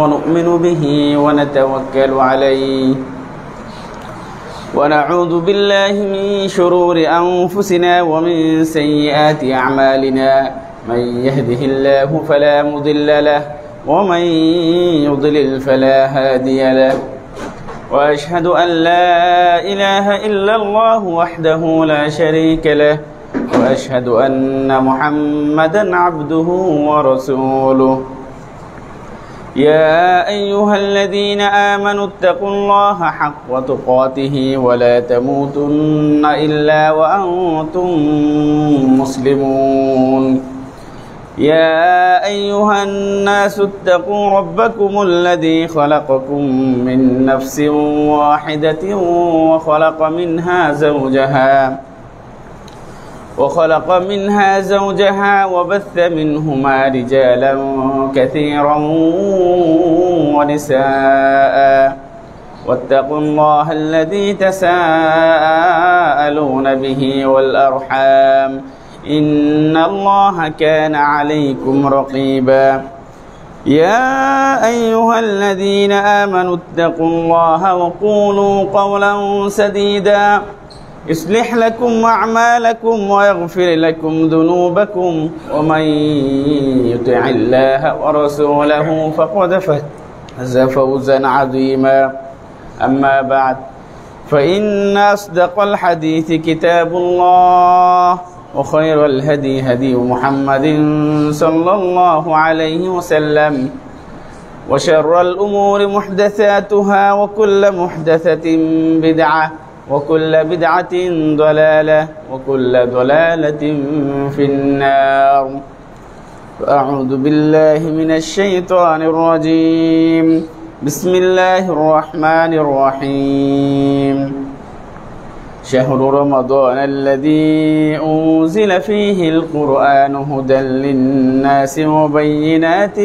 ونؤمن به ونتوكل عليه ونعوذ بالله من شرور أنفسنا ومن سيئات أعمالنا من يهده الله فلا مضل له ومن يضلل فلا هادي له وأشهد أن لا إله إلا الله وحده لا شريك له وأشهد أن محمدا عبده ورسوله يا أيها الذين آمنوا اتقوا الله حق تقاته ولا تموتن إلا وأنتم مسلمون يا أيها الناس اتقوا ربكم الذي خلقكم من نفس واحدة وخلق منها زوجها وبث منهما رجالا كثيرا ونساء واتقوا الله الذي تساءلون به والأرحام إن الله كان عليكم رقيبا يا أيها الذين آمنوا اتقوا الله وقولوا قولا سديدا يصلح لكم أعمالكم ويغفر لكم ذنوبكم ومن يطع الله ورسوله فقد فاز فوزا عظيما أما بعد فإن أصدق الحديث كتاب الله وخير الهدي هدي محمد صلى الله عليه وسلم وشر الأمور محدثاتها وكل محدثة بدعة وكل بدعة ضلالة وكل ضلالة في النار أعوذ بالله من الشيطان الرجيم بسم الله الرحمن الرحيم شهر رمضان الذي أنزل فيه القرآن هدى للناس وبينات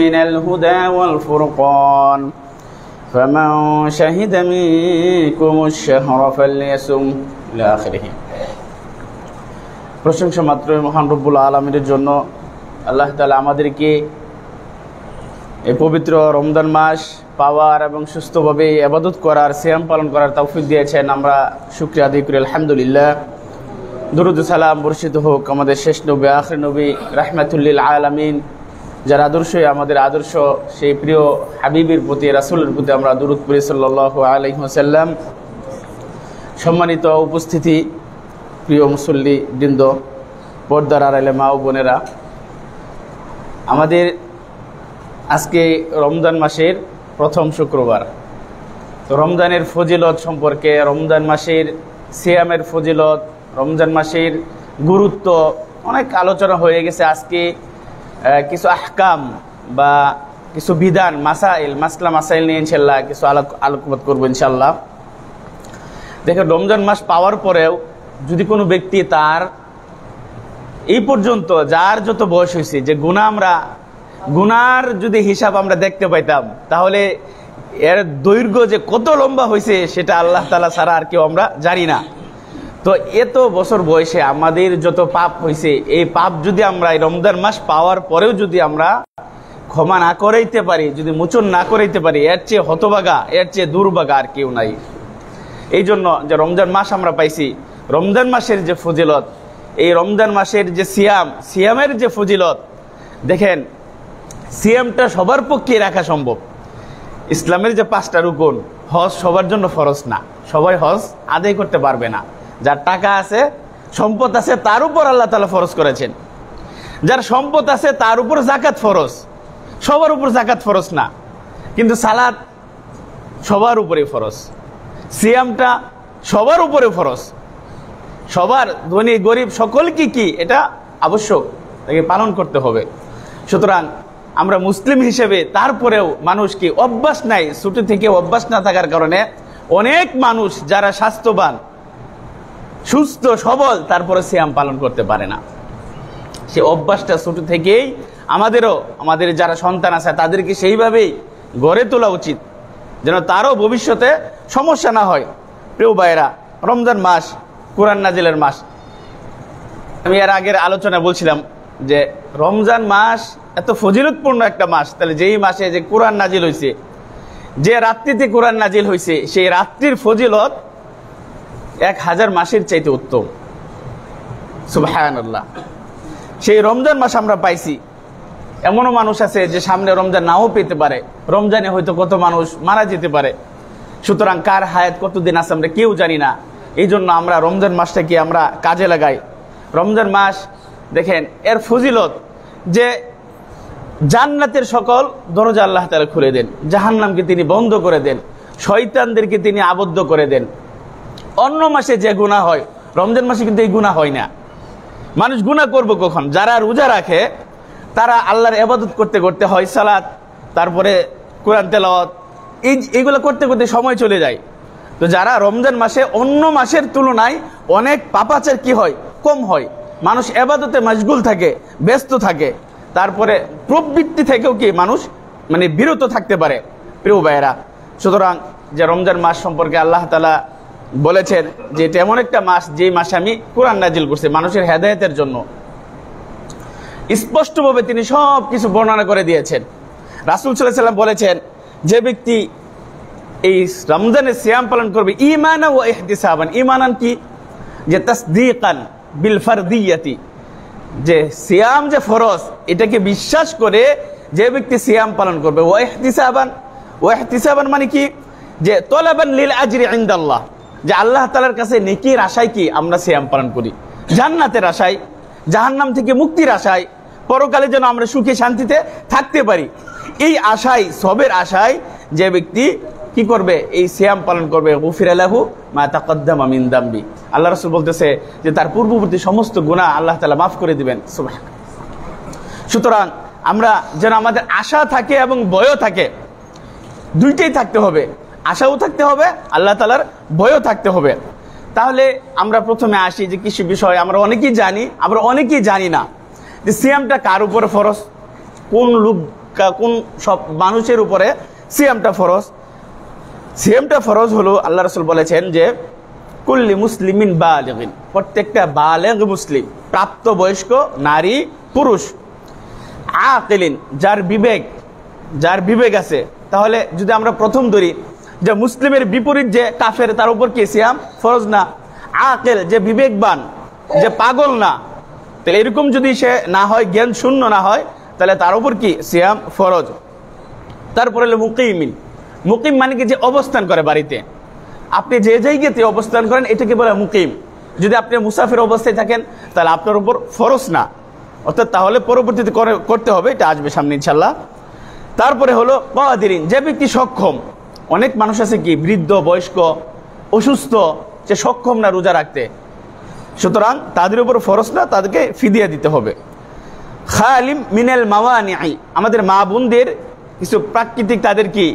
من الهدى والفرقان فمن شهد منكم الشهر فليصم إلى آخره প্রশংসা মাত্র মহান রব্বুল আলামিনের জন্য। আল্লাহ তাআলা আমাদেরকে এই পবিত্র রমজান মাস পাওয়ার এবং সুস্থভাবে ইবাদত করার, সিয়াম পালন করার তৌফিক দিয়েছেন। আমরা শুকরিয়া আদায় করি আলহামদুলিল্লাহ। দুরূদ সালাম বর্ষিত হোক আমাদের শেষ নবী আখির নবী রাহমাতুল লিল আলামিন, যার আদর্শই আমাদের আদর্শ, সেই প্রিয় হাবিবের প্রতি, রাসূলের প্রতি আমরা দুরূদ পড়ি সাল্লাল্লাহু আলাইহি ওয়াসাল্লাম। সম্মানিত উপস্থিতি, প্রিয় মুসল্লি বৃন্দ, পর্দার আড়ালে মা ও বোনেরা, আমাদের আজকে রমজান মাসের প্রথম শুক্রবার। তো রমজানের ফজিলত সম্পর্কে, রমজান মাসের সিয়ামের ফজিলত, রমজান মাসের গুরুত্ব অনেক আলোচনা হয়ে গেছে। আজকে কিছু আহকাম বা কিছু বিধান, মাসাইল নিয়ে ইনশাল্লাহ কিছু আলোকপাত করবো ইনশাল্লাহ। দেখেন, রমজান মাস পাওয়ার পরেও যদি কোনো ব্যক্তি তার এই পর্যন্ত যার যত বয়স হয়েছে, যে গুনার যদি হিসাব আমরা দেখতে পাইতাম, তাহলে এর দৈর্ঘ্য যে কত লম্বা হয়েছে সেটা আল্লাহ তাআলা ছাড়া আর কেউ আমরা জানি না। তো এত বছর বয়সে আমাদের যত পাপ হয়েছে, এই পাপ যদি আমরা এই রমজান মাস পাওয়ার পরেও যদি আমরা ক্ষমা না করাইতে পারি, যদি মোচন না করাইতে পারি, এর চেয়ে হতভাগা, এর চেয়ে দুর্ভাগা আর কেউ নাই। এই জন্য যে রমজান মাস আমরা পাইছি, রমজান মাসের যে ফজিলত, এই রমজান মাসের যে সিয়ামের যে ফজিলত, দেখেন সিয়ামটা সবার পক্ষে রাখা সম্ভব। ইসলামের যে 5টা রুকন, হজ সবার জন্য ফরজ না, সবাই হজ আদায় করতে পারবে না। যার টাকা আছে, সম্পদ আছে, তার উপর আল্লাহ তাআলা ফরজ করেছেন। যার সম্পদ আছে তার উপর যাকাত ফরজ, সবার উপর যাকাত ফরজ না। কিন্তু সালাত সবার উপরে ফরজ, সিয়ামটা সবার উপরে ফরজ, সবার, ধনী গরিব সকলকে কি এটা আবশ্যক, তাকে পালন করতে হবে। সুতরাং আমরা মুসলিম হিসেবে তারপরেও মানুষ কি অভ্যাস নাই, ছোট থেকে অভ্যাস না থাকার কারণে অনেক মানুষ যারা স্বাস্থ্যবান, সুস্থ, সবল, তারপরে সিয়াম পালন করতে পারে না। সে অভ্যাসটা ছোট থেকেই আমাদের যারা সন্তান আছে তাদেরকে সেইভাবেই গড়ে তোলা উচিত, যেন তারও ভবিষ্যতে সমস্যা না হয়। প্রিয় ভাইয়েরা, রমজান মাস কোরআন নাজিলের মাস। আমি এর আগের আলোচনা বলছিলাম যে রমজান মাস এত ফজিলতপূর্ণ একটা মাস, তাহলে যেই মাসে যে কোরআন নাজিল হয়েছে, যে রাত্রিতে কোরআন নাজিল হয়েছে, সেই রাত্রির ফজিলত 1000 মাসের চাইতে উত্তম। সুবহানাল্লাহ। সেই রমজান মাস আমরা পাইছি। এমনও মানুষ আছে যে সামনে রমজান নাও পেতে পারে, রমজানে হয়তো কত মানুষ মারা যেতে পারে। সুতরাং কার হায়াত কতদিন আছে আমরা কেউ জানি না। এই জন্য আমরা রমজান মাসটাকে আমরা কাজে লাগাই। রমজান মাস দেখেন এর ফজিলত যে জান্নাতের সকল দরজা আল্লাহ তাআলা খুলে দেন, জাহান্নামকে তিনি বন্ধ করে দেন, শয়তানদেরকে তিনি আবদ্ধ করে দেন। অন্য মাসে যে গুনাহ হয় রমজান মাসে কিন্তু এই গুনাহ হয় না। মানুষ গুনাহ করবে কখন? যারা রোজা রাখে তারা আল্লাহর ইবাদত করতে করতে, হয় সালাত, তারপরে কোরআন তেলাওয়াত, এইগুলো করতে করতে সময় চলে যায়। তো যারা রমজান মাসে অন্য মাসের তুলনায় অনেক পাপাচার কি হয়, কম হয়, মানুষ ইবাদতে মশগুল থাকে, ব্যস্ত থাকে, তারপরে প্রবৃত্তি থেকেও কি মানুষ মানে বিরত থাকতে পারে। প্রিয় ভাইয়েরা, সুতরাং যে রমজান মাস সম্পর্কে আল্লাহ তাআলা বলেছেন যে এটা এমন একটা মাস যে মাসে আমি কোরআন নাজিল করছি মানুষের হেদায়েতের জন্য, স্পষ্টভাবে তিনি সব কিছু বর্ণনা করে দিয়েছেন। রাসূল সাল্লাল্লাহু আলাইহি ওয়াসাল্লাম বলেছেন যে ব্যক্তি এই রমজানের সিয়াম পালন করবে ঈমানান ওয়া ইহতিসাবান, ঈমানান কি, যে তাসদীকান বিল ফারদিয়াতি, যে সিয়াম যে ফরজ এটাকে বিশ্বাস করে যে ব্যক্তি সিয়াম পালন করবে, ওয়া ইহতিসাবান মানে কি, যে তলাবান লিল আজরি ইনদাল্লাহ, যে আল্লাহ তাআলার কাছে নেকির আশায় কি আমরা সিয়াম পালন করি, জান্নাতের আশায়, জাহান্নাম থেকে মুক্তির আশায়, পরকালে যেন আমরা সুখে শান্তিতে থাকতে পারি, এই আশায়, সবের আশায় যে ব্যক্তি কি করবে, এই সিয়াম পালন করবে, গুফিরা লাহু মা তাকদ্দামা মিন দামবি, আল্লাহ রাসূল বলতেছে যে তার পূর্ববর্তী সমস্ত গুনাহ আল্লাহ তাআলা মাফ করে দিবেন। সুবহানাল্লাহ। সুতরাং আমরা যেন আমাদের আশা থাকে এবং ভয়ও থাকে, দুইটাই থাকতে হবে, আশাও থাকতে হবে, আল্লাহ তাআলার ভয়ও থাকতে হবে। তাহলে আমরা প্রথমে আসি যে কিছু বিষয় আমরা অনেকেই জানি, আবার অনেকেই জানি না যে সিয়ামটা কার উপরে ফরজ, কোন সব মানুষের উপরে সিয়ামটা ফরজ। সিয়ামটা ফরজ হলো আল্লাহ রাসূল বলেছেন যে কুল্লি মুসলিমিন বালিগিন, প্রত্যেকটা বালেগ মুসলিম, প্রাপ্তবয়স্ক নারী পুরুষ, আকিলিন, যার বিবেক আছে। তাহলে যদি আমরা প্রথম ধরি যে মুসলিমের বিপরীত যে কাফের, তার উপর কি সিয়াম ফরজ না? আকিল, যে বিবেকবান, যে পাগল না, তাহলে এরকম যদি সে না হয়, জ্ঞান শূন্য না হয়, তাহলে তার উপর কি সিয়াম ফরজ। তারপরে হলো মুকিমিন, মুকিম মানে কি, যে অবস্থান করে বাড়িতে, আপনি যে জায়গাতে অবস্থান করেন এটাকে বলে মুকিম। যদি আপনি মুসাফির অবস্থায় থাকেন তাহলে আপনার উপর ফরজ না, অর্থাৎ তাহলে পরবর্তীতে করতে হবে, এটা আসবে সামনে ইনশাল্লাহ। তারপরে হলো কাদিরিন, যে ব্যক্তি সক্ষম। অনেক মানুষ আছে কি বৃদ্ধ, বয়স্ক, অসুস্থ, যে সক্ষম না রোজা রাখতে, সুতরাং তাদের উপর ফরজ না, তাদেরকে ফিদিয়া দিতে হবে। খালিম মিনাল মাওয়ানি'i, আমাদের মা বোনদের কিছু প্রাকৃতিক তাদের কি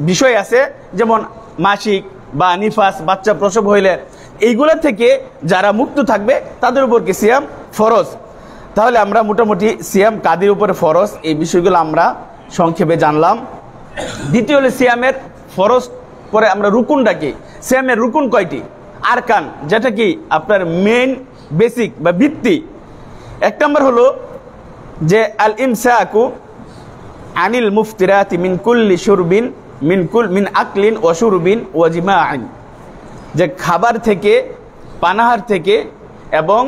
বিষয় আছে, যেমন মাসিক বা নিফাস, বাচ্চা প্রসব হইলে এইগুলা থেকে যারা মুক্ত থাকবে তাদের উপর কি সিয়াম ফরজ। তাহলে আমরা মোটামুটি সিয়াম কাদের উপরে ফরজ এই বিষয়গুলো আমরা সংক্ষেপে জানলাম। দ্বিতীয় হলো সিয়ামের ফরজ, পরে আমরা রুকুনটা কি, সিয়ামের রুকুন কয়টি, আরকান, যেটা কি আপনার মেইন বেসিক বা ভিত্তি। এক নম্বর হলো যে আল ইমসাকু আনিল মুফতিরাতি মিন কুল্লি শুরবিন মিন আকলিন ওয়া শুরবিন ওয়া জিমাইন, যে খাবার থেকে, পানাহার থেকে এবং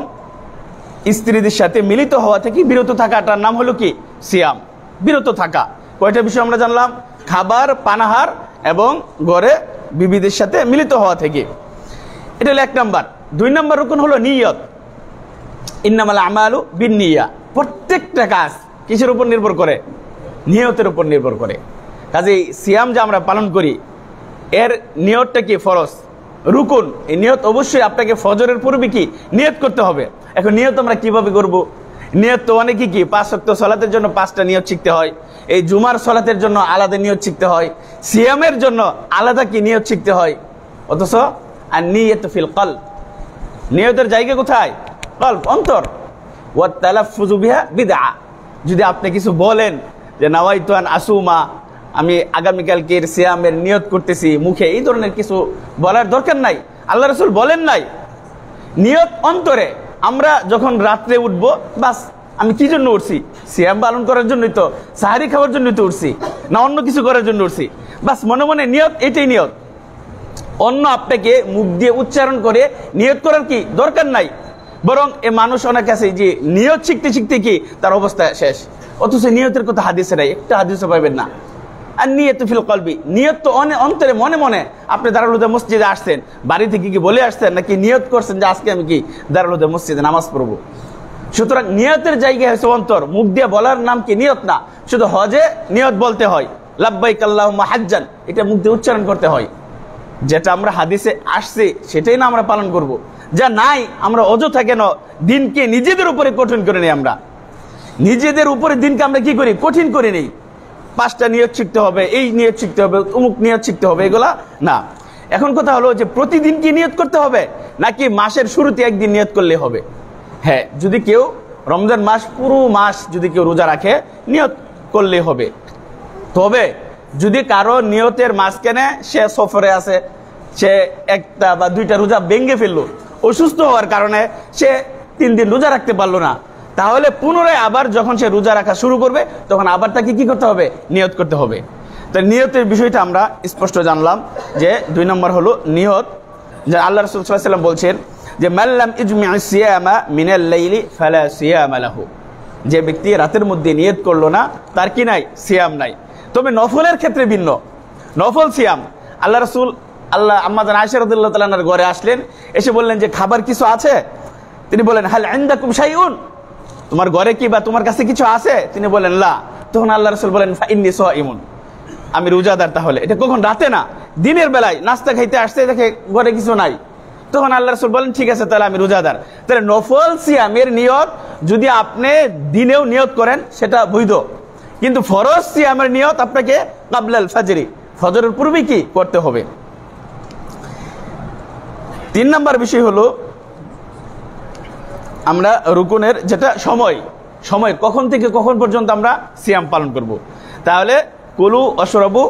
স্ত্রীদের সাথে মিলিত হওয়া থেকে বিরত থাকাটার নাম হলো কি সিয়াম। বিরত থাকা, কয়টা বিষয় আমরা জানলাম, খাবার, পানাহার এবং ঘরে বিবিদের সাথে মিলিত হওয়া থেকে, এটা হলো 1 নম্বর। 2 নম্বর রুকন হলো নিয়ত, ইন্নামাল আমালু বিন্নিয়া, প্রত্যেকটা কাজ কিসের উপর নির্ভর করে, নিয়তের উপর নির্ভর করে। কাজেই সিয়াম যে আমরা পালন করি এর নিয়তটা কি ফরজ, রুকুন। এই নিয়ত অবশ্যই আপনাকে ফজরের পূর্বে কি নিয়ত করতে হবে। এখন নিয়ত আমরা কিভাবে করব? নিয়ত তো অনেকেই কি 5 ওয়াক্ত সালাতের জন্য 5টা নিয়ত শিখতে হয়, এই জুমার সালাতের জন্য আলাদা নিয়ত শিখতে হয়, সিয়ামের জন্য আলাদা কি নিয়ত শিখতে হয়। অথচ আর নিয়ত ফিল কলব, নিয়তের জায়গা কোথায়? কলব, অন্তর। ওয়া তালাফফুযু বিহা বিদআ, যদি আপনি কিছু বলেন যে নাওয়াইতু আন আসুমা, আমি আগামীকালকের সিয়ামের নিয়ত করতেছি, মুখে এই ধরনের কিছু বলার দরকার নাই, আল্লাহ রাসূল বলেন নাই। নিয়ত অন্তরে, আমরা যখন রাত্রে উঠবো বাস আমি কি জন্য উঠছি? সিয়াম পালন করার জন্যই তো, সাহারি খাওয়ার জন্যই তো উঠছি, না অন্য কিছু করার জন্য উঠছি? বাস মনে মনে নিয়ত, এটাই নিয়ত। অন্য আপনাকে মুখ দিয়ে উচ্চারণ করে নিয়ত করার কি দরকার নাই। বরং এ মানুষ অনেক আছে যে নিয়ত শিখতে শিখতে কি তার অবস্থা শেষ, অথচ নিয়তের কথা হাদিসে নাই, একটা হাদিসও পাইবেন না। আর নিয়ত ফিল কলবি, নিয়ত তো অন্তরে মনে মনে। আপনি দারুল হুদা মসজিদে আসছেন, বাড়ি থেকে কি বলে আসছেন, নাকি নিয়ত করছেন যে আজকে আমি কি দারুল হুদা মসজিদে নামাজ পড়বো? সুতরাং নিয়তের জায়গায় হচ্ছে অন্তর, মুখ দিয়ে বলার নাম কি নিয়ত না। শুধু হজে নিয়ত বলতে হয়, লাব্বাইক আল্লাহুম্মা হাজ্জান, এটা মুখ দিয়ে উচ্চারণ করতে হয়। যেটা আমরা হাদিসে আসছে সেটাই না আমরা পালন করব। যা নাই আমরা অযথা কেন দিনকে নিজেদের উপরে কঠিন করে নিই। আমরা নিজেদের উপরে দিনকে আমরা কি করি? কঠিন করে নিই। 5টা নিয়ত শিখতে হবে, এই নিয়ত শিখতে হবে, অমুক নিয়ত শিখতে হবে, এগুলা না। এখন কথা হলো যে প্রতিদিন কি নিয়ত করতে হবে, নাকি মাসের শুরুতে একদিন নিয়ত করলে হবে? হ্যাঁ, যদি কেউ রমজান মাস পুরো মাস যদি কেউ রোজা রাখে, নিয়ত করলে হবে। তবে যদি কারো নিয়তের মাঝখানে সে সফরে আছে, সে 1টা বা 2টা রোজা ভেঙে ফেললো, অসুস্থ হওয়ার কারণে সে 3 দিন রোজা রাখতে পারলো না, তাহলে পুনরায় আবার যখন সে রোজা রাখা শুরু করবে তখন আবার তাকে কি করতে হবে? নিয়ত করতে হবে। তো নিয়তের বিষয়টা আমরা স্পষ্ট জানলাম যে 2 নম্বর হলো নিয়ত। যে আল্লাহ রাসূল সাল্লাল্লাহু আলাইহি ওয়াসাল্লাম বলছেন যে মাল্লাম ইজমি'আস সিয়ামা মিনাল লাইলি ফালা সিয়ামা লাহু, যে ব্যক্তি রাতের মধ্যে নিয়ত করলো না তার কি নাই? সিয়াম নাই। তবে নফলের ক্ষেত্রে ভিন্ন, নফল সিয়াম। আল্লাহ রাসূল আম্মা জান আয়েশা রাদিয়াল্লাহু তাআলা আনহার ঘরে আসলেন, এসে বললেন যে খাবার কিছু আছে? তিনি বলেন হাল ইনদাকুম শাইউন, তোমার ঘরে কি বা তোমার কাছে কিছু আছে? তিনি বলেন লা। তখন আল্লাহ রাসূল বলেন ফা ইন্নী সাইমুন, আমি রোজাদার। তাহলে এটা কখন? রাতে না, দিনের বেলায় নাস্তা খাইতে আসছে, দেখে ঘরে কিছু নাই, তখন আল্লাহ রাসূল বলেন ঠিক আছে তাহলে আমি রোজাদার। তাহলে নফল সিয়ামের নিয়ত যদি আপনি দিনেও নিয়ত করেন সেটা বৈধ, কিন্তু ফরজ সিয়ামের নিয়ত আপনাকে কাবলাল ফাজরি, ফজরের পূর্বে কি করতে হবে। 3 নম্বর বিষয় হলো আমরা রুকুনের যেটা সময় কখন থেকে কখন পর্যন্ত আমরা সিয়াম পালন করব। তাহলে কুলু ওয়াশরাবু,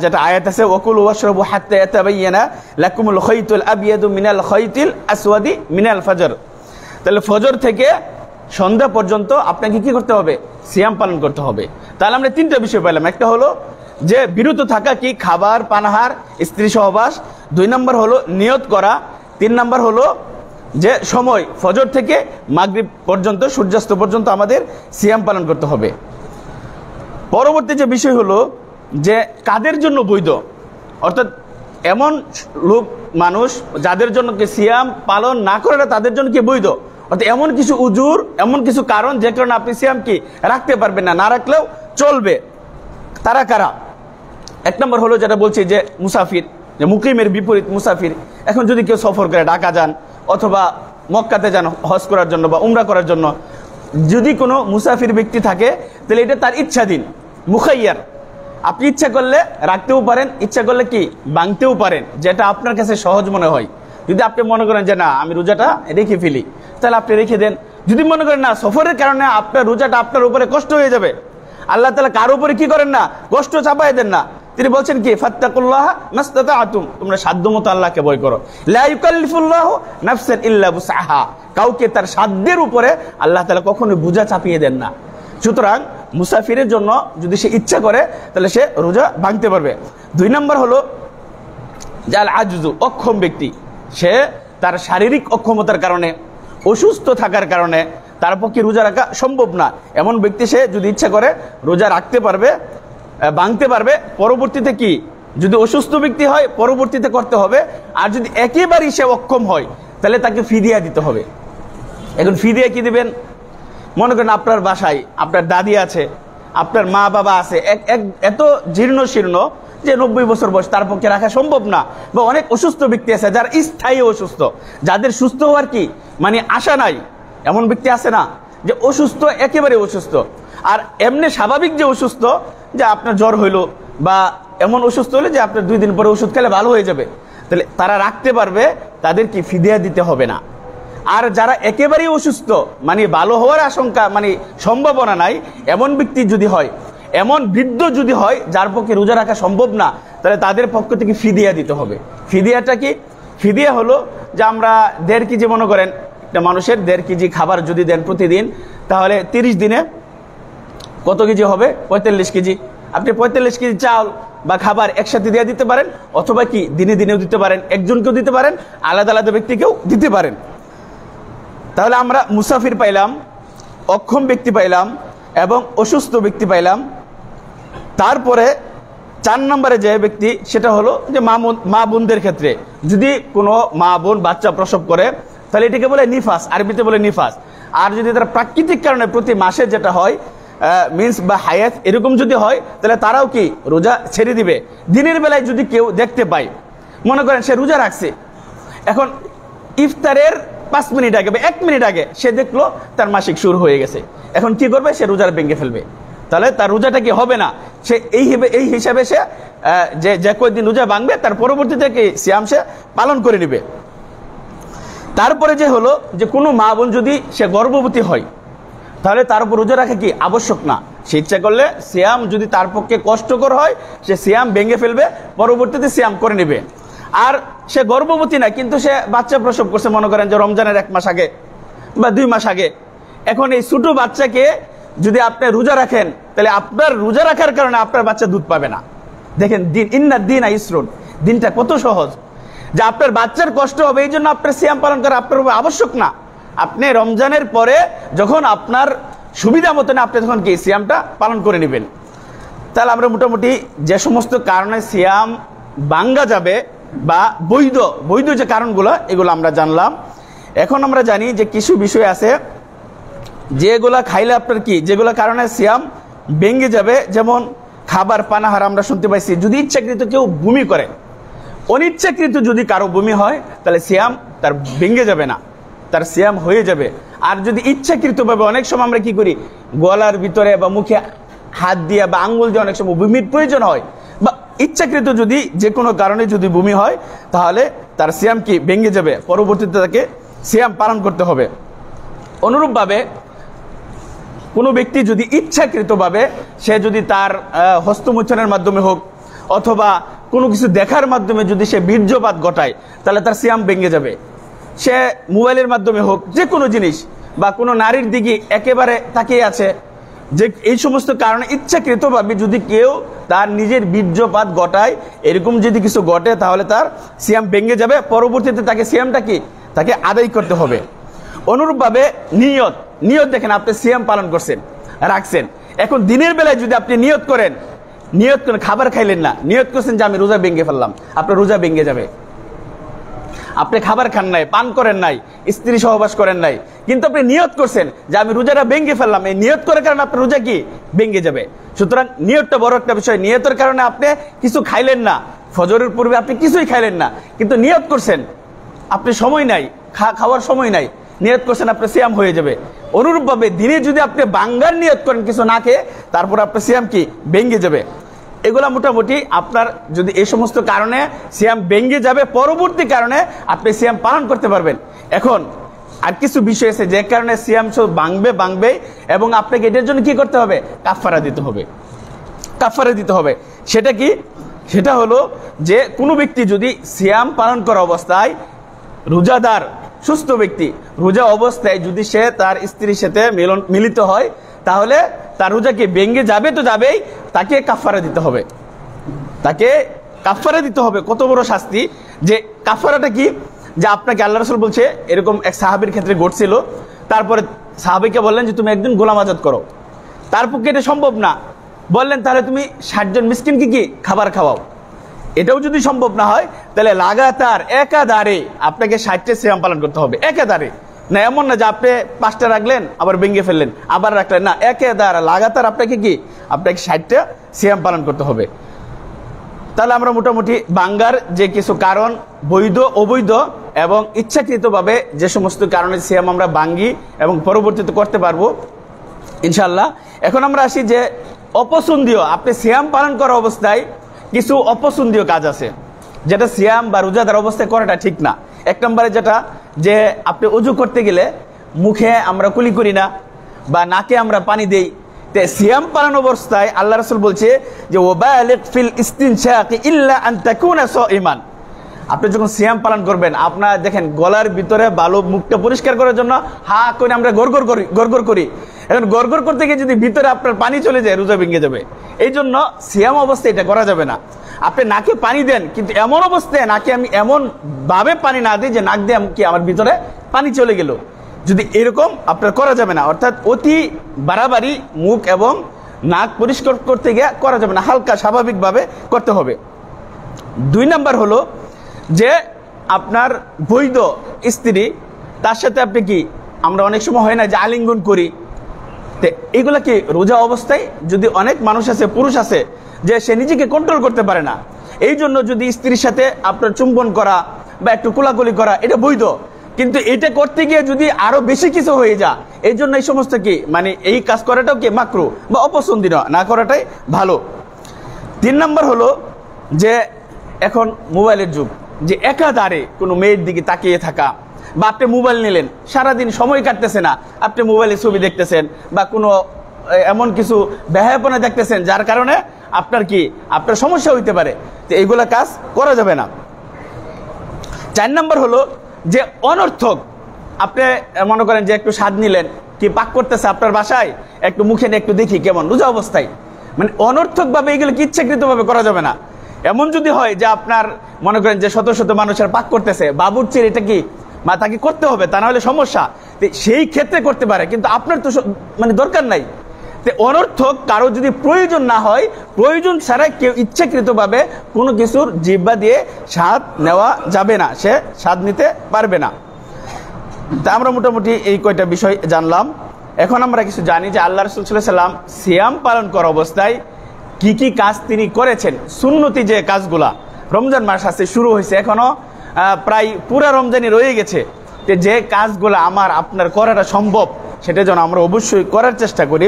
যেটা আয়াত আছে ওয়াকুলু ওয়াশরাবু হাত্তা ইয়াতাবায়ানা লাকুমুল খাইতুল আবিয়াদু মিনাল খাইতিল আসওয়াদি মিনাল ফজর। তাহলে ফজর থেকে সন্ধ্যা পর্যন্ত আপনাকে কি করতে হবে? সিয়াম পালন করতে হবে। তাহলে আমরা 3টা বিষয় পেলাম। একটা হলো যে বিরত থাকা, কি খাবার পানাহার, স্ত্রী সহবাস। 2 নম্বর হলো নিয়ত করা। 3 নম্বর হলো যে সময়, ফজর থেকে মাগরিব পর্যন্ত, সূর্যাস্ত পর্যন্ত আমাদের সিয়াম পালন করতে হবে। পরবর্তী যে বিষয় হলো যে কাদের জন্য বৈধ, অর্থাৎ এমন লোক মানুষ যাদের জন্য কি সিয়াম পালন না করাটা তাদের জন্য কি বৈধ, অর্থাৎ এমন কিছু উজুর, এমন কিছু কারণ যে কারণে আপনি সিয়াম কি রাখতে পারবেন না, না রাখলেও চলবে। তারা কারা? 1 নম্বর হলো যেটা বলছি যে মুসাফির, যে মুকিমের বিপরীত মুসাফির। এখন যদি কেউ সফর করে, ঢাকা যান অথবা মক্কাতে যান হজ করার জন্য বা উমরা করার জন্য, যদি কোনো মুসাফির ব্যক্তি থাকে তাহলে এটা তার ইচ্ছাধীন, মুখাইয়ার। আপনি ইচ্ছা করলে রাখতেও পারেন, ইচ্ছা করলে কি ভাঙতেও পারেন, যেটা আপনার কাছে সহজ মনে হয়। যদি আপনি মনে করেন যে না আমি রোজাটা রেখে ফেলি, তাহলে আপনি রেখে দেন। যদি মনে করেন না সফরের কারণে আপনার রোজাটা আপনার উপরে কষ্ট হয়ে যাবে, আল্লাহ তাআলা কারো উপরে কি করেন না, কষ্ট চাপায় দেন না। তিনি বলছেন কি ফাত্তাকুল্লাহ মাসতাতাআতুম, তোমরা সাধ্যমতো আল্লাহকে ভয় করো। লা ইউকাল্লিফুল্লাহু নাফসান ইল্লা বুসআহা, কাউকে তার সাধ্যের উপরে আল্লাহ তাআলা কখনোই বোঝা চাপিয়ে দেন না। সুতরাং মুসাফিরের জন্য যদি সে ইচ্ছা করে তাহলে সে রোজা ভাঙতে পারবে। 2 নম্বর হলো জাল আজজু, অক্ষম ব্যক্তি, সে তার শারীরিক অক্ষমতার কারণে, অসুস্থ থাকার কারণে তার পক্ষে রোজা রাখা সম্ভব না, এমন ব্যক্তি সে যদি ইচ্ছা করে রোজা রাখতে পারবে, ভাঙতে পারবে। পরবর্তীতে কি, যদি অসুস্থ ব্যক্তি হয় পরবর্তীতে করতে হবে, আর যদি একেবারেই সে অক্ষম হয় তাহলে তাকে ফিদিয়া দিতে হবে। এখন ফিদিয়া কি দিবেন? মনে করেন আপনার বাসায় আপনার দাদি আছে, আপনার মা বাবা আছে, এত জীর্ণ শীর্ণ যে 90 বছর বয়স, তার পক্ষে রাখা সম্ভব না। বা অনেক অসুস্থ ব্যক্তি আছে যারা স্থায়ী অসুস্থ, যাদের সুস্থ হওয়ার কি মানে আশা নাই, এমন ব্যক্তি আছে না যে অসুস্থ, একেবারে অসুস্থ। আর এমনি স্বাভাবিক যে অসুস্থ, যে আপনার জ্বর হইলো বা এমন অসুস্থ হলে যে আপনার 2 দিন পরে ওষুধ খেলে ভালো হয়ে যাবে, তাহলে তারা রাখতে পারবে, তাদের কি ফিদিয়া দিতে হবে না। আর যারা একেবারেই অসুস্থ, মানে ভালো হওয়ার আশঙ্কা মানে সম্ভাবনা নাই, এমন ব্যক্তি যদি হয়, এমন বৃদ্ধ যদি হয় যার পক্ষে রোজা রাখা সম্ভব না, তাহলে তাদের পক্ষ থেকে ফিদিয়া দিতে হবে। ফিদিয়াটা কি? ফিদিয়া হলো যে আমরা 1.5 কেজি, মনে করেন একটা মানুষের 1.5 কেজি খাবার যদি দেন প্রতিদিন, তাহলে 30 দিনে কত কেজি হবে? 45 কেজি। আপনি 45 কেজি চাল বা খাবার একসাথে দিয়ে দিতে পারেন, অথবা কি দিনে দিনেও দিতে পারেন, একজনকেও দিতে পারেন, আলাদা আলাদা ব্যক্তিকেও দিতে পারেন। তাহলে আমরা মুসাফির পাইলাম, অক্ষম ব্যক্তি পাইলাম এবং অসুস্থ ব্যক্তি পাইলাম। তারপরে 4 নম্বরে যে ব্যক্তি, সেটা হলো যে মা বোনদের ক্ষেত্রে যদি কোনো মা বোন বাচ্চা প্রসব করে তাহলে এটাকে বলে নিফাস, আরবিতে বলে নিফাস। আর যদি তারা প্রাকৃতিক কারণে প্রতি মাসে যেটা হয় মিন্স বা হায়াত এরকম যদি হয়, তাহলে তারাও কি রোজা ছেড়ে দিবে। দিনের বেলায় যদি কেউ দেখতে পায়, মনে করেন সে রোজা রাখছে, এখন ইফতারের 5 মিনিট আগে বা 1 মিনিট আগে সে দেখলো তার মাসিক শুরু হয়ে গেছে, এখন কি করবে? সে রোজার ভেঙে ফেলবে। তাহলে তার রোজাটা কি হবে না, সে এই হিসাবে সে যে কয়েকদিন রোজা ভাঙবে তার পরবর্তীতে কি সিয়াম সে পালন করে নেবে। তারপরে যে হলো যে কোনো মা বোন যদি সে গর্ভবতী হয়, তাহলে তার উপর রোজা রাখা কি আবশ্যক না। সে ইচ্ছা করলে সিয়াম যদি তার পক্ষে কষ্টকর হয়, সে সিয়াম ভেঙে ফেলবে, পরবর্তীতে সিয়াম করে নেবে। আর সে গর্ভবতী না, কিন্তু সে বাচ্চা প্রসব করছে, মনে করেন যে রমজানের 1 মাস আগে বা 2 মাস আগে, এখন এই ছোট বাচ্চাকে যদি আপনি রোজা রাখেন, তাহলে আপনার রোজা রাখার কারণে আপনার বাচ্চা দুধ পাবে না। দেখেন ইন্না দিন ইসরুন, দিনটা কত সহজ, যে আপনার বাচ্চার কষ্ট হবে এই জন্য আপনার সিয়াম পালন করা আপনার আবশ্যক না। আপনি রমজানের পরে যখন আপনার সুবিধা মতন আপনি তখন কি সিয়ামটা পালন করে নেবেন। তাহলে আমরা মোটামুটি যে সমস্ত কারণে সিয়াম ভাঙ্গা যাবে বা বৈধ যে কারণগুলো, এগুলো আমরা জানলাম। এখন আমরা জানি যে কিছু বিষয় আছে যেগুলা খাইলে আপনার কি, যেগুলো কারণে সিয়াম ভেঙে যাবে। যেমন খাবার পানাহার আমরা শুনতে পাইছি, যদি ইচ্ছাকৃত কেউ বমি করে, অনিচ্ছাকৃত যদি কারো বমি হয়, তাহলে সিয়াম তার ভেঙে যাবে না, তার সিয়াম হয়ে যাবে। আর যদি ইচ্ছাকৃতভাবে, অনেক সময় আমরা কি করি, গলার ভিতরে বা মুখে হাত দিয়ে বা আঙ্গুল দিয়ে অনেক সময় বমির প্রয়োজন হয়, বা ইচ্ছাকৃত যদি যে কোনো কারণে যদি বমি হয়, তাহলে তার সিয়াম কি ভেঙে যাবে, পরবর্তীতে তাকে সিয়াম পালন করতে হবে। অনুরূপভাবে কোনো ব্যক্তি যদি ইচ্ছাকৃতভাবে সে যদি তার হস্তমৈথুনের মাধ্যমে হোক অথবা কোনো কিছু দেখার মাধ্যমে যদি সে বীর্যপাত ঘটায়, তাহলে তার সিয়াম ভেঙে যাবে। সে মোবাইলের মাধ্যমে হোক, যে কোনো জিনিস বা কোনো নারীর দিকে একেবারে তাকিয়ে আছে, যে এই সমস্ত কারণে ইচ্ছাকৃতভাবে যদি কেউ তার নিজের বীর্যপাত ঘটায়, এরকম যদি কিছু ঘটে, তাহলে তার সিয়াম ভেঙে যাবে, পরবর্তীতে তাকে সিয়ামটা কি তাকে আদায় করতে হবে। অনুরূপভাবে নিয়ত দেখেন, আপনি সিয়াম পালন করছেন, রাখছেন, এখন দিনের বেলায় যদি আপনি নিয়ত করেন খাবার খাইলেন না, নিয়ত করছেন যে আমি রোজা ভেঙে ফেললাম, আপনার রোজা ভেঙে যাবে। আপনি খাবার খান নাই, পান করেন নাই, স্ত্রী সহবাস করেন নাই, কিন্তু আপনি নিয়ত করছেন যে আমি রোজাটা ভেঙে ফেললাম, এই নিয়ত করার কারণে আপনার রোজা কি ভেঙে যাবে। সুতরাং নিয়তটা বড় একটা বিষয়। নিয়তের কারণে আপনি কিছু খাইলেন না, ফজরের পূর্বে আপনি কিছুই খাইলেন না, কিন্তু নিয়ত করছেন, আপনি সময় নাই, খাওয়ার সময় নাই, নিয়ত করছেন, আপনার সিয়াম হয়ে যাবে। অনুরূপভাবে দিনে যদি আপনি বাঙ্গার নিয়ত করেন কিছু না খেয়ে, তারপর আপনার সিয়াম কি ভেঙে যাবে। এগুলা মোটামুটি আপনার যদি এই সমস্ত কারণে সিয়াম ভেঙে যাবে, পরবর্তী কারণে আপনি সিয়াম পালন করতে পারবেন। এখন আর কিছু বিষয় আছে যে কারণে সিয়াম ভাঙবে এবং আপনাকে এটার জন্য কি করতে হবে? কাফারা দিতে হবে। সেটা কি? সেটা হলো যে কোনো ব্যক্তি যদি সিয়াম পালন করা অবস্থায়, রোজাদার সুস্থ ব্যক্তি রোজা অবস্থায় যদি সে তার স্ত্রীর সাথে মিলিত হয়, তাহলে তার রোজা কি ভেঙে যাবে তো যাবেই, তাকে কাফারা দিতে হবে। কত বড় শাস্তি! যে কাফারাটা কি, যে আপনাকে আল্লাহ রাসূল বলছে, এরকম এক সাহাবীর ক্ষেত্রে ঘটছিল। তারপরে সাহাবীকে বললেন যে তুমি একজন গোলাম আজাদ করো, তার পক্ষে এটা সম্ভব না। বললেন তাহলে তুমি 60 জন মিসকিনকে কি খাবার খাওয়াও। এটাও যদি সম্ভব না হয়, তাহলে লাগাতার একাধারে আপনাকে 60টা সিয়াম পালন করতে হবে, একাধারে না। এমন না যে আপনি 5টা রাখলেন আবার ভেঙে ফেললেন আবার রাখলেন, না, একাধারে লাগাতার আপনাকে 60টা সিয়াম পালন করতে হবে। তাহলে আমরা মোটামুটি বাঙ্গার যে কিছু কারণ, বৈধ অবৈধ এবং ইচ্ছাকৃতভাবে যে সমস্ত কারণে সিয়াম আমরা ভাঙ্গি এবং পরবর্তীতে করতে পারবো ইনশাল্লাহ। এখন আমরা আসি যে অপছন্দীয়, আপনি সিয়াম পালন করা অবস্থায় কিছু অপছন্দীয় কাজ আছে, যেটা সিয়াম বা রোজাদার অবস্থায় করাটা ঠিক না। 1 নম্বরে যেটা, যে আপনি উজু করতে গেলে মুখে আমরা কুলি করি না বা নাকে আমরা পানি দেই। সিয়াম পালন অবস্থায় আল্লাহ রাসূল বলছে যে ওয়াবালিগ ফিল ইস্তিনশাক ইল্লা আন তাকুনা সাইমান। আপনি যখন সিয়াম পালন করবেন, আপনার দেখেন গলার ভিতরে ভালো মুখটা পরিষ্কার করার জন্য হা করে আমরা গড়গড় করি, এখন গড়গড় করতে গিয়ে যদি ভিতরে আপনার পানি চলে যায়, রোজা ভেঙে যাবে। এই জন্য সিয়াম অবস্থায় এটা করা যাবে না। আপনি নাকে পানি দেন, কিন্তু এমন অবস্থায় নাকে আমি এমন ভাবে পানি না দিই যে নাক দিয়ে কি আমার ভিতরে পানি চলে গেল, যদি এরকম আপনার করা যাবে না। অর্থাৎ অতি বাড়াবাড়ি মুখ এবং নাক পরিষ্কার করতে গিয়ে করা যাবে না, হালকা স্বাভাবিকভাবে করতে হবে। 2 নাম্বার হলো যে আপনার বৈধ স্ত্রী, তার সাথে আপনি কি, আমরা অনেক সময় হয় না যে আলিঙ্গন করি, তো এগুলা কি রোজা অবস্থায়, যদি অনেক মানুষ আছে, পুরুষ আছে যে সে নিজেকে কন্ট্রোল করতে পারে না, এই জন্য যদি স্ত্রীর সাথে আপনার চুম্বন করা বা একটু কোলাকুলি করা এটা বৈধ, কিন্তু এটা করতে গিয়ে যদি আরো বেশি কিছু হয়ে যায়, এই জন্য এই সমস্ত কি মানে এই কাজ করাটাও কি মাকরু বা অপছন্দনীয়, না করাটাই ভালো। 3 নাম্বার হলো যে এখন মোবাইলের যুগ, যে একাধারে কোনো মেয়ের দিকে তাকিয়ে থাকা, বা আপনি মোবাইল নিলেন, সারাদিন সময় কাটতেছে না, আপনি মোবাইলে ছবি দেখতেছেন বা কোনো এমন কিছু বেহায়াপনা দেখতেছেন যার কারণে আপনার কি আপনার সমস্যা হইতে পারে, তো এইগুলা কাজ করা যাবে না। 4 নাম্বার হলো যে অনর্থক, আপনি মনে করেন যে একটু স্বাদ নিলেন, কি পাক করতেছে আপনার বাসায়, একটু মুখে নিয়ে একটু দেখি কেমন, রোজা অবস্থায় মানে অনর্থকভাবে এগুলো কি ইচ্ছাকৃতভাবে করা যাবে না। এমন যদি হয় যে আপনার মনে করেন যে শত শত মানুষের পাক করতেছে, বাবুর্চির এটা কি তাকে করতে হবে, তা না হলে সমস্যা, সেই ক্ষেত্রে করতে পারে, কিন্তু আপনার তো মানে দরকার নাই। তো অনর্থক কারো যদি প্রয়োজন না হয়, প্রয়োজন ছাড়া কেউ ইচ্ছাকৃতভাবে কোনো কিছুর জিহ্বা দিয়ে স্বাদ নেওয়া যাবে না, সে স্বাদ নিতে পারবে না। তা আমরা মোটামুটি এই কয়টা বিষয় জানলাম। এখন আমরা কিছু জানি যে আল্লাহ রাসূল সাল্লাল্লাহু আলাইহি ওয়াসাল্লাম সিয়াম পালন করা অবস্থায় কি কি কাজ তিনি করেছেন, সুন্নতি যে কাজগুলা, রমজান মাস আসতে শুরু হয়েছে, এখনো প্রায় পুরা রমজানই রয়ে গেছে, যে কাজগুলো আমার আপনার করাটা সম্ভব সেটা যেন আমরা অবশ্যই করার চেষ্টা করি।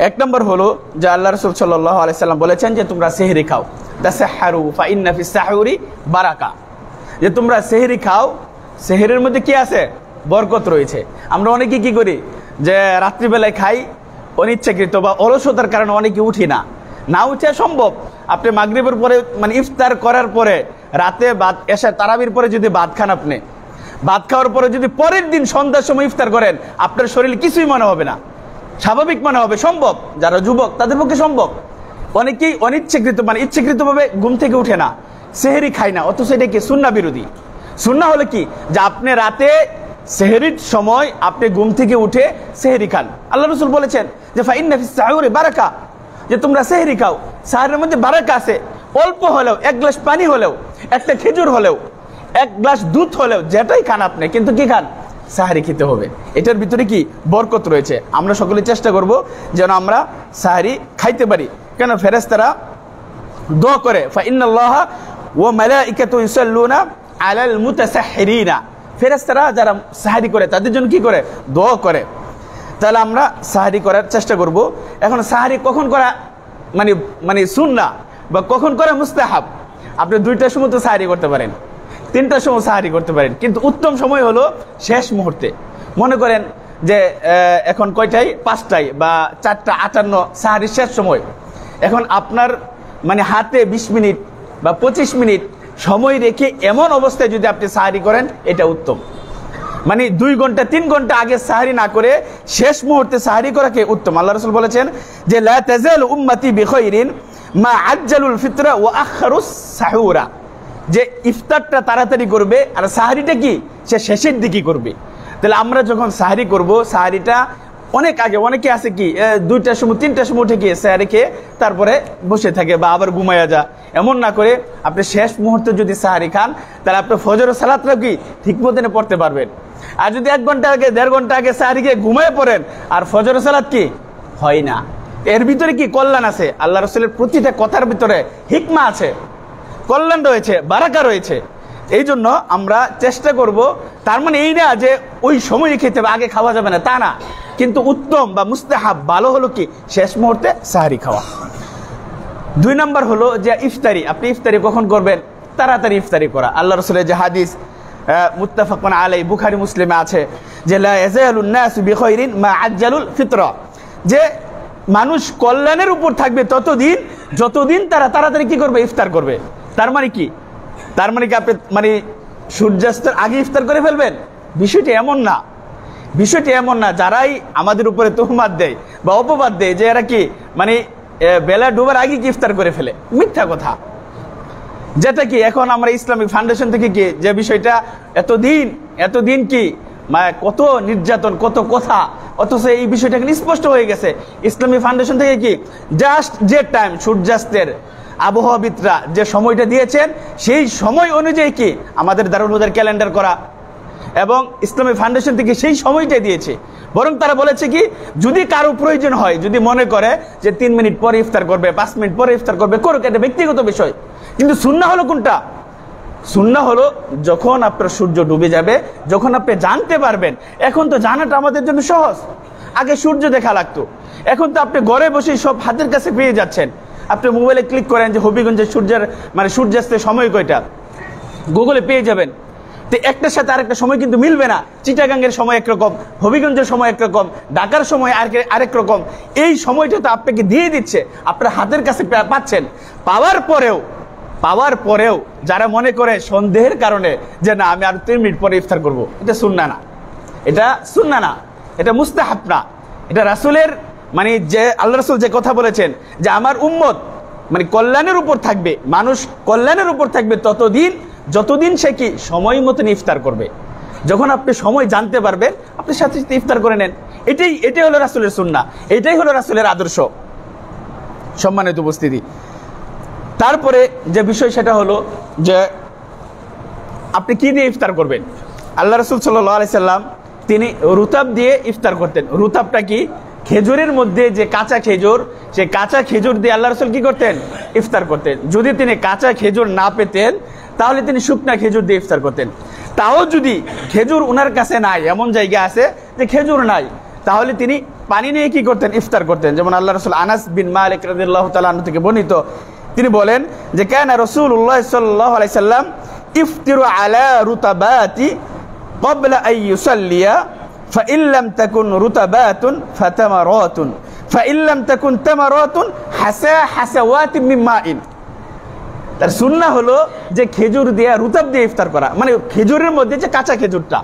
1 নম্বর হলো যে আল্লাহ রাসূল সাল্লাল্লাহু আলাইহি সাল্লাম বলেছেন যে তোমরা সেহরি খাও, তাসাহহারু ফাইন্না ফিস সাহুরি বারাকা, যে তোমরা সেহরি খাও, সেহরির মধ্যে কি আছে, বরকত রয়েছে। আমরা অনেকে কি করি যে রাত্রিবেলায় খাই, অনিচ্ছাকৃত বা অলসতার কারণে অনেকে উঠি না, না উঠে সম্ভব আপনি মাগরিবের পরে মানে ইফতার করার পরে রাতে এসে তারাবির পরে যদি ভাত খান, আপনি ভাত খাওয়ার পরে যদি পরের দিন সন্ধ্যার সময় ইফতার করেন, আপনার শরীর কিছুই মনে হবে না, স্বাভাবিক মনে হবে। সম্ভব, যারা যুবক তাদের পক্ষে সম্ভব। অনেকেই অনিচ্ছাকৃত মানে ইচ্ছাকৃতভাবে ঘুম থেকে উঠে না, সেহরি খায় না, অথচ এটা কি সুন্নাহ বিরোধী। সুন্নাহ হলো কি, যে আপনি রাতে সেহরির সময় আপনি ঘুম থেকে উঠে সেহরি খান। আল্লাহ রাসূল বলেছেন যে ফাইন্না ফিস সাহুরি বারাকা, যে তোমরা সেহরি খাও, সাহরের মধ্যে বারাকা আছে। অল্প হলেও, 1 গ্লাস পানি হলেও, একটা খেজুর হলেও, 1 গ্লাস দুধ হলেও, যেটাই খান আপনি, কিন্তু কি খান, সাহারি খেতে হবে। এটার ভিতরে কি বরকত রয়েছে। আমরা সকলে চেষ্টা করব যেন আমরা সাহারি খাইতে পারি। কেন ফেরেশতারা দোয়া করে, ফাইন্নাল্লাহা ওয়া মালাইকাতুহু ইউসাল্লুনা আলাল মুতাসাহহিরিনা, ফেরেশতারা যারা সাহারি করে তাদের জন্য কি করে, দোয়া করে। তাহলে আমরা সাহারি করার চেষ্টা করব। এখন সাহারি কখন করা মানে মানে সুন্নাহ বা কখন করা মুস্তাহাব, আপনি 2টার সময় তো সাহারি করতে পারেন, 3টার সময় সাহারি করতে পারেন, কিন্তু উত্তম সময় হলো শেষ মুহূর্তে। মনে করেন যে এখন কয়টায়, 5টায় বা 4:58 সাহারির শেষ সময়। এখন আপনার মানে হাতে 20 মিনিট বা 25 মিনিট সময় রেখে এমন অবস্থায় যদি আপনি সাহারি করেন, এটা উত্তম। মানে 2 ঘন্টা 3 ঘন্টা আগে সাহারি না করে শেষ মুহূর্তে সাহারি করাকে উত্তম। আল্লাহ রাসূল বলেছেন যে লা তাজালু উম্মতি বিখাইরিন মা আজ্জালুল ফিতরা ওয়া আখখারুস সাহুরা, যে ইফতারটা তাড়াতাড়ি করবে আর সাহারিটা কি সে শেষের দিকে করবে। তাহলে আমরা যখন সাহারি করব, সাহারিটা অনেক আগে, অনেকে আছে কি 2টার সময় 3টার সময় উঠে গিয়ে সাহারি খেয়ে তারপরে বসে থাকে বা আবার ঘুমায়া যা, এমন না করে আপনি শেষ মুহূর্তে যদি সাহারি খান, তাহলে আপনি ফজর ও সালাতটা কি ঠিক মতনে পড়তে পারবেন। আর যদি 1 ঘন্টা আগে 1.5 ঘন্টা আগে সাহারি খেয়ে ঘুমায় পড়েন আর ফজর ও সালাত কি হয় না, এর ভিতরে কি কল্যাণ আছে। আল্লাহ রাসূলের প্রতিটা কথার ভিতরে হিকমা আছে, কল্যাণ রয়েছে, বারাকা রয়েছে। এই জন্য আমরা চেষ্টা করব। তার মানে এই না যে ওই সময় খেতে হবে, আগে খাওয়া যাবে না, তা না, কিন্তু উত্তম বা মুস্তাহাব ভালো হলো কি শেষ মুহূর্তে সাহারি খাওয়া। 2 নম্বর হলো যে ইফতারি, আপনি ইফতারি কখন করবেন, তাড়াতাড়ি ইফতারি করা। আল্লাহ রাসূলের যে হাদিস মুত্তাফাকুন আলাইহি, বুখারী মুসলিমে আছে যে লা ইয়াজালুন নাসু বিখাইরিন মা আজ্জালুল ফিতরা, যে মানুষ কল্যাণের উপর থাকবে ততদিন যতদিন তারা তাড়াতাড়ি কি করবে, ইফতার করবে। তার মানে কি, তার মানে কি আপনি মানে সূর্যাস্তের আগে ইফতার করে ফেলবেন, বিষয়টি এমন না। বিষয়টি এমন না যারাই আমাদের উপরে তুহমাত দেয় বা অপবাদ দেয় যে এরা কি মানে বেলা ডুবার আগে কি ইফতার করে ফেলে, মিথ্যা কথা। যেটা কি এখন আমরা ইসলামিক ফাউন্ডেশন থেকে কি যে বিষয়টা এতদিন কি কত নির্যাতন কত কথা, অথচ এই বিষয়টা এখন স্পষ্ট হয়ে গেছে। ইসলামিক ফাউন্ডেশন থেকে কি জাস্ট যে টাইম সূর্যাস্তের আবহাওয়াবিদরা যে সময়টা দিয়েছেন সেই সময় অনুযায়ী কি আমাদের দারুল হুদার ক্যালেন্ডার করা, এবং ইসলামিক ফাউন্ডেশন থেকে সেই সময়টাই দিয়েছে। বরং তারা বলেছে কি যদি কারো প্রয়োজন হয়, যদি মনে করে যে 3 মিনিট পরে ইফতার করবে, 5 মিনিট পরে ইফতার করবে, করুক, এটা ব্যক্তিগত বিষয়। কিন্তু সুন্নাহ হলো কোনটা? সুন্নাহ হলো যখন আপনার সূর্য ডুবে যাবে, যখন আপনি জানতে পারবেন। এখন তো জানাটা আমাদের জন্য সহজ, আগে সূর্য দেখা লাগতো, এখন তো আপনি ঘরে বসেই সব হাতের কাছে পেয়ে যাচ্ছেন। আপনি মোবাইলে ক্লিক করেন যে হবিগঞ্জের সূর্যাস্তের সময় কয়টা, গুগলে পেয়ে যাবেন। তো একটার সাথে আরেকটা সময় কিন্তু মিলবে না। চিটাগাঙ্গের সময় একরকম, হবিগঞ্জের সময় একরকম, ঢাকার সময় আরেক রকম। এই সময়টা তো আপনাকে দিয়ে দিচ্ছে, আপনার হাতের কাছে পাচ্ছেন। পাওয়ার পরেও যারা মনে করে সন্দেহের কারণে যে না আমি আর 3 মিনিট পরে ইফতার করব, এটা সুন্নাহ না, এটা মুস্তাহাব না। এটা রাসূলের মানে যে আল্লাহ রাসূল যে কথা বলেছেন যে আমার উম্মত মানে কল্যাণের উপর থাকবে, মানুষ কল্যাণের উপর থাকবে যতদিন সে কি সময় মতন ইফতার করবে। যখন আপনি সময় জানতে পারবেন আপনি সাথে সাথে ইফতার করে নেন। এটাই হলো রাসূলের সুন্নাহ, এটাই হলো রাসূলের আদর্শ। সম্মানিত উপস্থিতি, তারপরে যে বিষয় সেটা হলো যে আপনি কি দিয়ে ইফতার করবেন। আল্লাহ রাসূল সাল্লাল্লাহু আলাইহি সাল্লাম তিনি রুতাব দিয়ে ইফতার করতেন। রুতাবটা কি? খেজুরের মধ্যে যে কাঁচা খেজুর, সেই কাঁচা খেজুর দিয়ে আল্লাহ রাসূল কি করতেন? ইফতার করতেন। যদি তিনি কাঁচা খেজুর না পেতেন তাহলে তিনি শুকনা খেজুর দিয়ে ইফতার করতেন। তাও যদি খেজুর ওনার কাছে নাই, এমন জায়গা আছে যে খেজুর নাই, তাহলে তিনি পানি নিয়ে কি করতেন? ইফতার করতেন। যেমন আল্লাহ রাসূল আনাস বিন মালিক রাদিয়াল্লাহু তাআলা আনহু থেকে বর্ণিত, তিনি বলেন যে কানা রাসূলুল্লাহ সাল্লাল্লাহু আলাইহি সাল্লাম ইফতিরু আলা রুতাবাতি ক্বাবলা আন ইউসাল্লিয়া ফাইন লাম তাকুন রুতাবাতুন ফাতামারাতুন ফাইন লাম তাকুন তামারাতুন হাসাওয়াতিন মিন মাইন। তার সুন্নাহ হলো যে খেজুর দিয়ে রুতাব দিয়ে ইফতার করা, মানে খেজুরের মধ্যে যে কাঁচা খেজুরটা,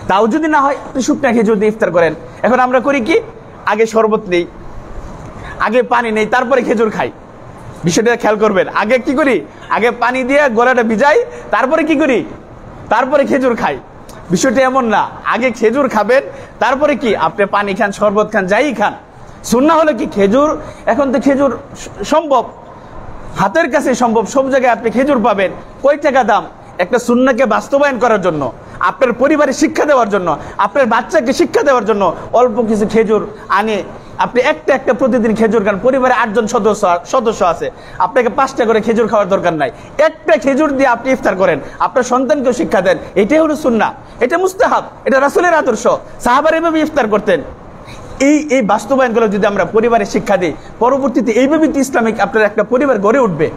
তাও যদি না হয় আপনি শুকনা খেজুর দিয়ে ইফতার করেন। এখন আমরা করি কি, আগে শরবত নেই, আগে পানি নেই, তারপরে খেজুর খাই। বিষয়টা খেয়াল করবেন, আগে কি করি? আগে পানি দিয়ে গলাটা ভিজাই, তারপরে কি করি? তারপরে খেজুর খাই। বিষয়টা এমন না, আগে খেজুর খাবেন, তারপরে কি আপনি পানি খান, শরবত খান, যাই খান। সুন্নাহ হলো কি খেজুর, এখন তো খেজুর সম্ভব, হাতের কাছে সম্ভব, সব জায়গায় আপনি খেজুর পাবেন। কয় টাকা দাম? একটা সুন্নাহকে বাস্তবায়ন করার জন্য, আপনার পরিবারে শিক্ষা দেওয়ার জন্য, আপনার বাচ্চাকে শিক্ষা দেওয়ার জন্য অল্প কিছু খেজুর আনে আপনি একটা প্রতিদিন খেজুর খান। পরিবারে 8 জন সদস্য আছে, আপনাকে 5টা করে খেজুর খাওয়ার দরকার নাই, একটা খেজুর দিয়ে আপনি ইফতার করেন, আপনার সন্তানকেও শিক্ষা দেন। এটাই হলো সুন্নাহ, এটা মুস্তাহাব, এটা রাসূলের আদর্শ। সাহাবারা এভাবে ইফতার করতেন। এই বাস্তবায়নগুলো যদি আমরা পরিবারে শিক্ষা দিই, পরবর্তীতে এইভাবে ইসলামিক আপনার একটা পরিবার গড়ে উঠবে।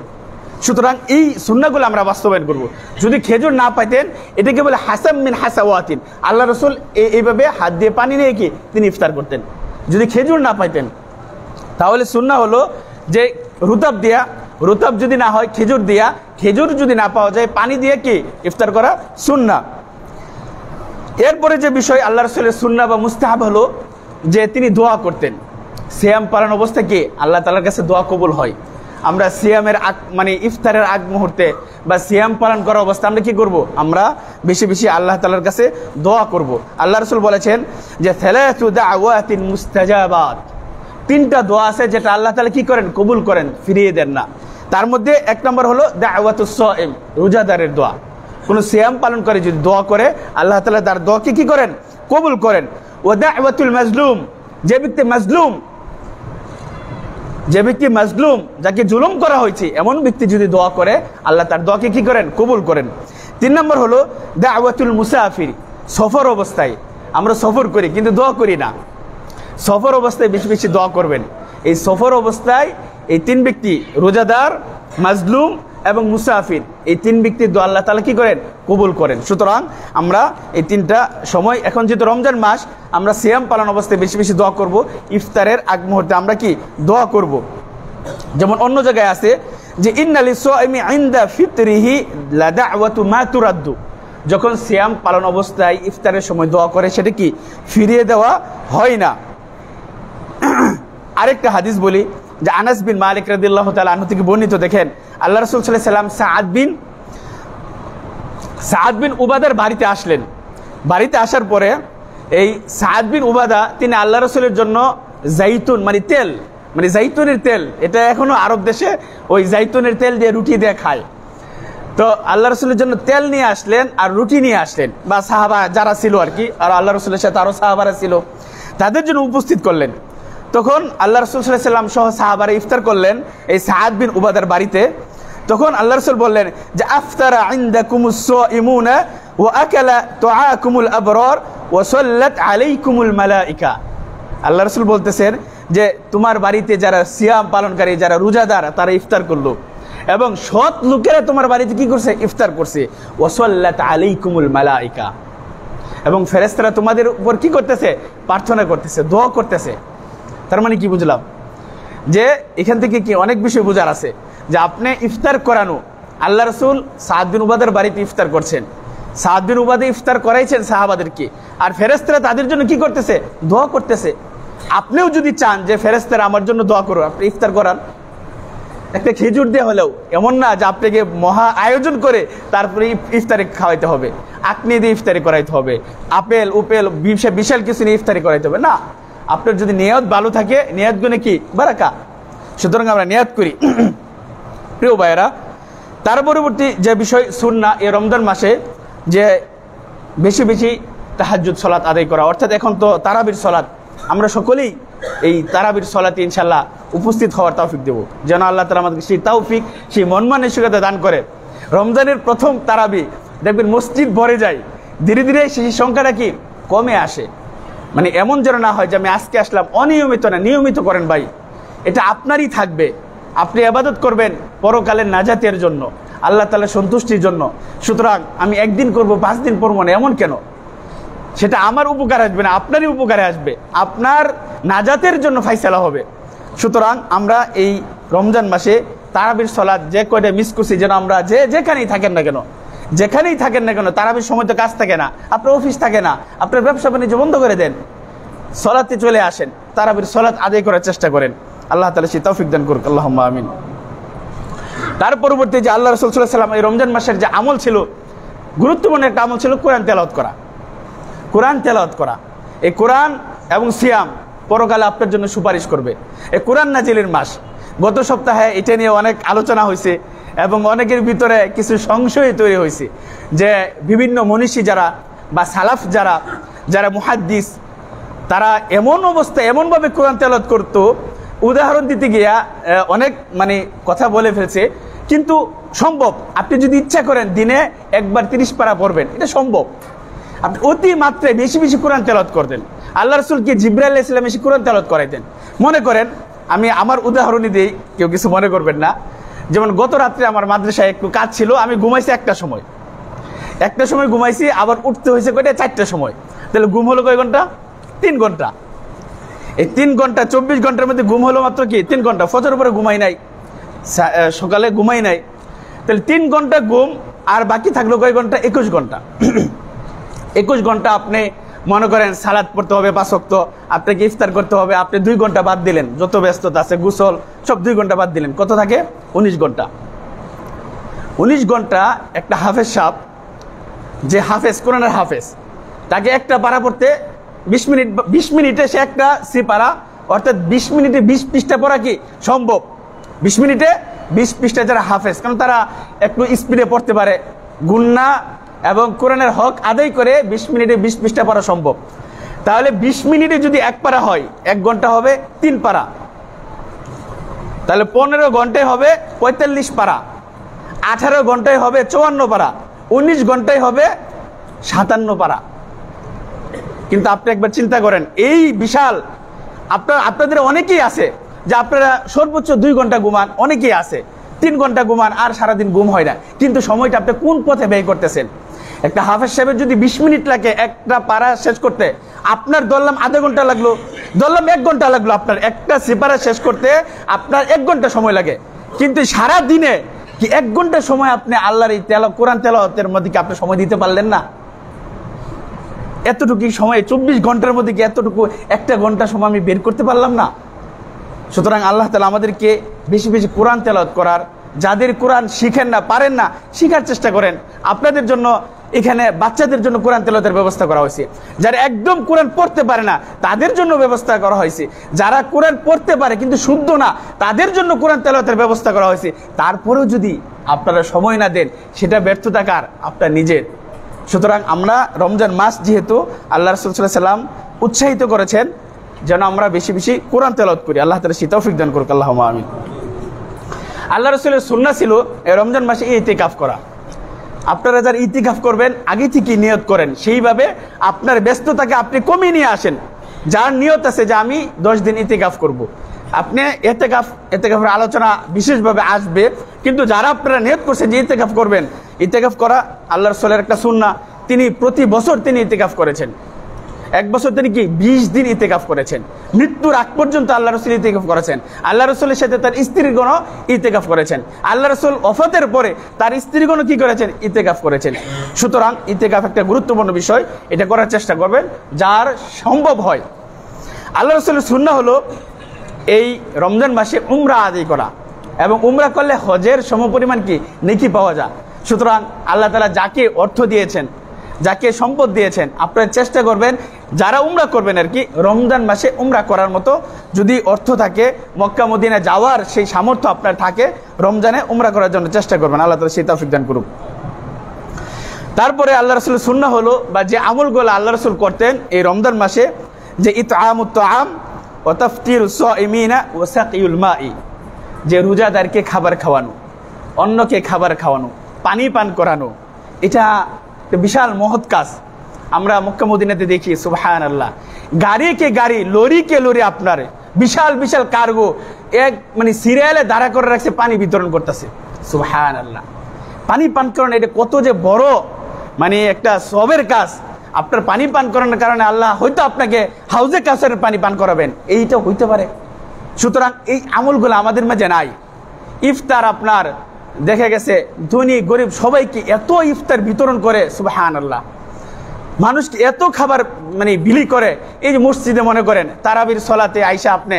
সুতরাং এই সুন্নাহগুলো আমরা বাস্তবায়ন করব। যদি খেজুর না পাইতেন, এটাকে বলে হাসাম মিন হাসাওয়াতিন। আল্লাহ রাসূল এইভাবে হাত দিয়ে পানি নিয়ে কি তিনি ইফতার করতেন। যদি খেজুর না পাইতেন, তাহলে সুন্নাহ হলো যে রুতাব যদি না হয় খেজুর দিয়া, খেজুর যদি না পাওয়া যায় পানি দিয়ে কি ইফতার করা সুন্নাহ। এরপরে যে বিষয় আল্লাহ রাসূলের সুন্নাহ বা মুস্তাহাব হলো যে তিনি দোয়া করতেন। সিয়াম পালন অবস্থায় কি আল্লাহ তাআলার কাছে দোয়া কবুল হয়। আমরা সিয়ামের মানে ইফতারের আগ মুহূর্তে বা সিয়াম পালন করা অবস্থায় আমরা কি করব? আমরা বেশি বেশি আল্লাহ তাআলার কাছে দোয়া করব। আল্লাহ রাসূল বলেছেন যে সালাতু দাওয়াতিন মুস্তাজাবাত, 3টা দোয়া আছে যেটা আল্লাহ তাআলা কি করেন? কবুল করেন, ফিরিয়ে দেন না। তার মধ্যে 1 নম্বর হলো দাওয়াতুস সাইম, রোজাদারের দোয়া। কোন সিয়াম পালন করে যদি দোয়া করে, আল্লাহ তাআলা তার দোয়াকে কি করেন? কবুল করেন। ওয়া দাওয়াতুল মাজলুম, যে ব্যক্তি মাজলুম, যাকে জুলুম করা হয়েছে, এমন ব্যক্তি যদি দোয়া করে, আল্লাহ তার দোয়াকে কি করেন? কবুল করেন। 3 নম্বর হলো দাওয়াতুল মুসাফির, সফর অবস্থায়। আমরা সফর করি কিন্তু দোয়া করি না, সফর অবস্থায় বেশি বেশি দোয়া করবেন। এই সফর অবস্থায় এই 3 ব্যক্তি, রোজাদার, মাজলুম এবং মুসাফির, এই 3 ব্যক্তির দোয়া আল্লাহ তাআলা কি করেন? কবুল করেন। সুতরাং আমরা এই 3টা সময়, এখন যেহেতু রমজান মাস, আমরা সিয়াম পালন অবস্থায় বেশি বেশি দোয়া করব। ইফতারের আগ মুহূর্তে আমরা কি দোয়া করব। যেমন অন্য জায়গায় আছে যে ইন্না লিস-সাইমি ইনদা ফিতরিহি লা দাওয়াতু মা তুরাদ্দু যখন সিয়াম পালন অবস্থায় ইফতারের সময় দোয়া করে সেটা কি ফিরিয়ে দেওয়া হয় না। আরেকটা হাদিস বলি যে আনাস বিন মালিক রাদিয়াল্লাহু তাআলা আনহু থেকে বর্ণিত, দেখেন আল্লাহ রাসূল সাল্লাল্লাহু আলাইহি ওয়াসাল্লাম সাআদ বিন উবাদার বাড়িতে আসলেন। বাড়িতে আসার পরে এই সাআদ বিন উবাদা তিনি আল্লাহ রাসূলের জন্য জাইতুন মানে জাইতুনের তেল, এটা এখনো আরব দেশে ওই জাইতুনের তেল দিয়ে রুটি দিয়ে খায়। তো আল্লাহ রসুলের জন্য তেল নিয়ে আসলেন আর রুটি নিয়ে আসলেন, বা সাহাবা যারা ছিল আর কি, আর আল্লাহ রসুলের সাথে আরো সাহাবারা ছিল, তাদের জন্য উপস্থিত করলেন। তখন আল্লাহ রসুল সাল্লাল্লাহু আলাইহি ওয়াসাল্লাম সহ সাহাবারা ইফতার করলেন এই সাআদ বিন উবাদার বাড়িতে। তখন আল্লাহ রসুল বললেন যে আফতারা ইনদাকুমুস সাইমুনা ওয়া আকালা তুআকুমুল আবরার ওয়া সাল্লাত আলাইকুমুল মালাইকা। আল্লাহ রসুল বলতেছেন যে তোমার বাড়িতে যারা সিয়াম পালনকারী, যারা রোজাদার, তারা ইফতার করলো এবং সৎ লোকেরা তোমার বাড়িতে কি করছে ইফতার করছে। ওয়া সাল্লাত আলাইকুমুল মালাইকা, এবং ফেরেশতারা তোমাদের উপর কি করতেছে প্রার্থনা করতেছে, দোয়া করতেছে। তার মানে কি বুঝলাম যে এখান থেকে কি অনেক বিষয় বোঝার আছে যে আপনি ইফতার করানো, আল্লাহ রসুল সাআদ বিন উবাদার বাড়িতে ইফতার করছেন, সাআদ বিন উবাদা ইফতার করাইছেন সাহাবাদেরকে, আর ফেরেশতারা তাদের জন্য কি করতেছে দোয়া করতেছে। আপনিও যদি চান যে ফেরেশতারা আমার জন্য দোয়া করো, আপনি ইফতার করান, একটা খেজুর দিয়ে হলেও, এমন না যে আপনাকে মহা আয়োজন করে তারপরে ইফতারি খাওয়াইতে হবে, আকনি দিয়ে ইফতারি করাইতে হবে, আপেল উপেল বিশাল কিছু নিয়ে ইফতারি করাইতে হবে না। আপনার যদি নিয়ত ভালো থাকে, নিয়ত গুণে কি বারাকা, সুতরাং আমরা নিয়ত করি। প্রিয় ভাইয়েরা, তার পরবর্তী যে বিষয় সুন্নাহ এই রমজান মাসে যে বেশি বেশি তাহাজ্জুদ সালাত আদায় করা, অর্থাৎ এখন তো তারাবির সালাত, আমরা সকলেই এই তারাবির সালাতে ইনশাআল্লাহ উপস্থিত হওয়ার তৌফিক দেব, যেন আল্লাহ তাআলা আমাদেরকে সেই তৌফিক, সেই মন মানসিকতা দান করে। রমজানের প্রথম তারাবি দেখবেন মসজিদ ভরে যায়, ধীরে ধীরে সেই সংখ্যাটা কি কমে আসে। মানে এমন যেন না হয় যে আমি আজকে আসলাম, অনিয়মিত না, নিয়মিত করেন ভাই, এটা আপনারই থাকবে। আপনি ইবাদত করবেন পরকালের নাজাতের জন্য, আল্লাহ তাআলার সন্তুষ্টির জন্য। সুতরাং আমি একদিন করব 5 দিন পড়ব না, এমন কেন? সেটা আমার উপকার আসবে না, আপনারই উপকারে আসবে, আপনার নাজাতের জন্য ফাইসালা হবে। সুতরাং আমরা এই রমজান মাসে তারাবির সালাত যে কয়টা মিস করছি, যেন আমরা যেখানেই থাকেন না কেন, তারাবির সময় তো কাজ থাকে না, আপনার অফিস থাকে না, আপনার ব্যবসা বাণিজ্য বন্ধ করে দেন, সালাতে চলে আসেন, তারাবির সালাত আদায় করার চেষ্টা করেন। আল্লাহ তাআলা সেই তৌফিক দান করুক, আল্লাহুম্মা আমিন। তার পরবর্তী যে আল্লাহ রাসূল সাল্লাল্লাহু আলাইহি ওয়াসাল্লাম এই রমজান মাসের যে আমল ছিল, গুরুত্বপূর্ণ একটা আমল ছিল কোরআন তেলাওয়াত করা। এই কোরআন এবং সিয়াম পরকালে আপনার জন্য সুপারিশ করবে। এই কোরআন নাজিলের মাস, গত সপ্তাহে এটা নিয়ে অনেক আলোচনা হয়েছে এবং অনেকের ভিতরে কিছু সংশয় তৈরি হয়েছে যে বিভিন্ন মনীষী যারা বা সালাফ যারা মুহাদ্দিস, তারা এমন অবস্থা এমনভাবে কোরআন তেলাওয়াত করতো, উদাহরণ দিতে গিয়া অনেক মানে কথা বলে ফেলছে, কিন্তু সম্ভব। আপনি যদি ইচ্ছা করেন দিনে একবার 30 পারা পড়বেন, এটা সম্ভব। আপনি অতি মাত্রায় বেশি বেশি কোরআন তেলাওয়াত করতেন। আল্লাহ রাসূলকে জিবরাইল আলাইহিস সালাম এসে কোরআন তেলাওয়াত করাইতেন। মনে করেন, আমি আমার উদাহরণই দিই, কেউ কিছু মনে করবেন না। যেমন গত রাত্রে আমার মাদ্রাসায় একটু কাজ ছিল, আমি ঘুমাইছি একটা সময় ঘুমাইছি, আবার উঠতে হয়েছে কয়টা 4টার সময়। তাহলে ঘুম হলো কয় ঘন্টা? 3 ঘন্টা। এই 3 ঘন্টা 24 ঘন্টার মধ্যে ঘুম হলো মাত্র কি 3 ঘন্টা। ফজর উপরে ঘুমাই নাই, সকালে ঘুমাই নাই, তাহলে 3 ঘন্টা ঘুম, আর বাকি থাকলো কয় ঘন্টা? 21 ঘন্টা। 21 ঘন্টা আপনি মনে করেন সালাত পড়তে হবে 5 ওয়াক্ত, আপনাকে ইফতার করতে হবে, আপনি 2 ঘন্টা বাদ দিলেন, যত ব্যস্ততা আছে গোসল সব 2 ঘন্টা বাদ দিলেন, কত থাকে? 19 ঘন্টা। 19 ঘন্টা একটা হাফেজ সাহেব, যে হাফেজ, কোরআনের হাফেজ, তাকে একটা পারা পড়তে 20 মিনিটে সে একটা সি পারা, অর্থাৎ 20 মিনিটে 20 পৃষ্ঠা পড়া কি সম্ভব? 20 মিনিটে 20 পৃষ্ঠা যারা হাফেজ, কারণ তারা একটু স্পিডে পড়তে পারে, গুন্না এবং কোরআনের হক আদায় করে 20 মিনিটে 20 পৃষ্ঠা পড়া সম্ভব। তাহলে 20 মিনিটে যদি 1 পারা হয়, 1 ঘন্টা হবে 3 পারা, তাহলে 15 ঘন্টায় হবে 45 পারা, 18 ঘন্টায় হবে 54 পারা, 19 ঘন্টায় হবে 57 পারা। কিন্তু আপনি একবার চিন্তা করেন, এই বিশাল, আপনাদের অনেকেই আছে যে আপনারা সর্বোচ্চ 2 ঘন্টা ঘুমান, অনেকেই আছে 3 ঘন্টা ঘুমান, আর সারাদিন ঘুম হয় না, কিন্তু সময়টা আপনি কোন পথে ব্যয় করতেছেন? একটা হাফেজ সাহেবের যদি 20 মিনিট লাগে একটা পারা শেষ করতে, আপনার ধরলাম আধা ঘন্টা লাগলো, ধরলাম 1 ঘন্টা লাগলো, আপনার একটা সিপারা শেষ করতে আপনার 1 ঘন্টা সময় লাগে, কিন্তু সারা দিনে কি 1 ঘন্টা সময় আপনি আল্লাহর এই কোরআন তেলাওয়াতের মধ্যে কি আপনি সময় দিতে পারলেন না? এতটুকু সময় 24 ঘন্টার মধ্যে কি এতটুকু 1 ঘন্টা সময় আমি বের করতে পারলাম না? সুতরাং আল্লাহ তাআলা আমাদেরকে বেশি বেশি কোরআন তেলাওয়াত করার, যাদের কোরআন শিখেন না, পারেন না, শিখার চেষ্টা করেন। আপনাদের জন্য এখানে বাচ্চাদের জন্য কোরআন তেলাওয়াতের ব্যবস্থা করা হয়েছে। যারা একদম কোরআন পড়তে পারে না তাদের জন্য ব্যবস্থা করা হয়েছে। যারা কোরআন পড়তে পারে কিন্তু শুদ্ধ না তাদের জন্য কোরআন তেলাওয়াতের ব্যবস্থা করা হয়েছে। তারপরেও যদি আপনারা সময় না দেন সেটা ব্যর্থতা কার? আপনার নিজের। সুতরাং আমরা রমজান মাস যেহেতু আল্লাহ রাসূল সাল্লাল্লাহু আলাইহি ওয়াসাল্লাম উৎসাহিত করেছেন যেন আমরা বেশি বেশি কোরআন তেলাওয়াত করি। আল্লাহ তাআলা সেই তৌফিক দান করুক, আল্লাহুম্মা আমিন। আল্লাহ রাসূলের সুন্নাহ ছিল এই রমজান মাসে ইতিকাফ করা। আপনারা যারা ইতিকাফ করবেন আগে থেকে নিয়ত করেন, সেইভাবে আপনার ব্যস্ততাকে আপনি কমিয়ে নিয়ে আসেন। যার নিয়ত আছে যে আমি 10 দিন ইতিকাফ করব, আপনি ইতিকাফের আলোচনা বিশেষভাবে আসবে। কিন্তু যারা আপনারা নিয়ত করছেন যে ইতিকাফ করবেন, ইতিকাফ করা আল্লাহ রাসূলের একটা সুন্নাহ। তিনি প্রতি বছর তিনি ইতিকাফ করেছেন। 1 বছর তিনি কি 20 দিন ইতিকাফ করেছেন। মৃত্যুর আগ পর্যন্ত আল্লাহ রাসূল ইতিকাফ করেছেন। আল্লাহ রাসূলের সাথে তার স্ত্রীগণ ইতিকাফ করেছেন। আল্লাহ রাসূল ওফাতের পরে তার স্ত্রীগণ কি করেছেন? ইতিকাফ করেছেন। সুতরাং ইতিকাফ একটা গুরুত্বপূর্ণ বিষয়, এটা করার চেষ্টা করবেন যার সম্ভব হয়। আল্লাহ রাসূলের সুন্নাহ হলো এই রমজান মাসে উমরা আদায় করা, এবং উমরা করলে হজের সমপরিমাণ কি নেকি পাওয়া যায়। সুতরাং আল্লাহ তাআলা যাকে অর্থ দিয়েছেন, যাকে সম্পদ দিয়েছেন, আপনারা চেষ্টা করবেন যারা উমরা করবেন আর কি, রমজান মাসে উমরা করার মতো যদি অর্থ থাকে, মক্কা মদিনা যাওয়ার সেই সামর্থ্য আপনার থাকে, রমজানে উমরা করার জন্য চেষ্টা করবেন। আল্লাহ তাআলা সেই তৌফিক দান করুক। তারপরে আল্লাহ রাসূলের সুন্নাহ হলো, বা যে আমলগুলো আল্লাহ রাসূল করতেন এই রমজান মাসে, যে ইতআমুত তাআম ওয়া তাফতিরুস সাইমিনা ওয়া সাকিউল মাই, যে রোজাদারকে খাবার খাওয়ানো, অন্যকে খাবার খাওয়ানো, পানি পান করানো, এটা বিশাল মহৎ কাজ। আমরা মক্কা মদিনাতে দেখি সুবহানাল্লাহ, গাড়িকে গাড়ি, লরিকে লরি, আপনার বিশাল বিশাল কার্গো মানে সিরিয়ালে দাঁড়া করে রাখছে, পানি বিতরণ করতেছে। সুবহানাল্লাহ, পানি পান করানো এটা কত যে বড় মানে একটা সবের কাজ। আপনার পানি পান করানোর কারণে আল্লাহ হয়তো আপনাকে হাউজে কাউসারের পানি পান করাবেন, এইটা হইতে পারে। সুতরাং এই আমলগুলো আমাদের মাঝে নাই। ইফতার আপনার দেখা গেছে ধনী গরিব সবাইকে এত ইফতার বিতরণ করে, সুবহানাল্লাহ, মানুষকে এত খাবার মানে বিলি করে। এই যে মসজিদে মনে করেন তারাবির সলাতে আইসা আপনি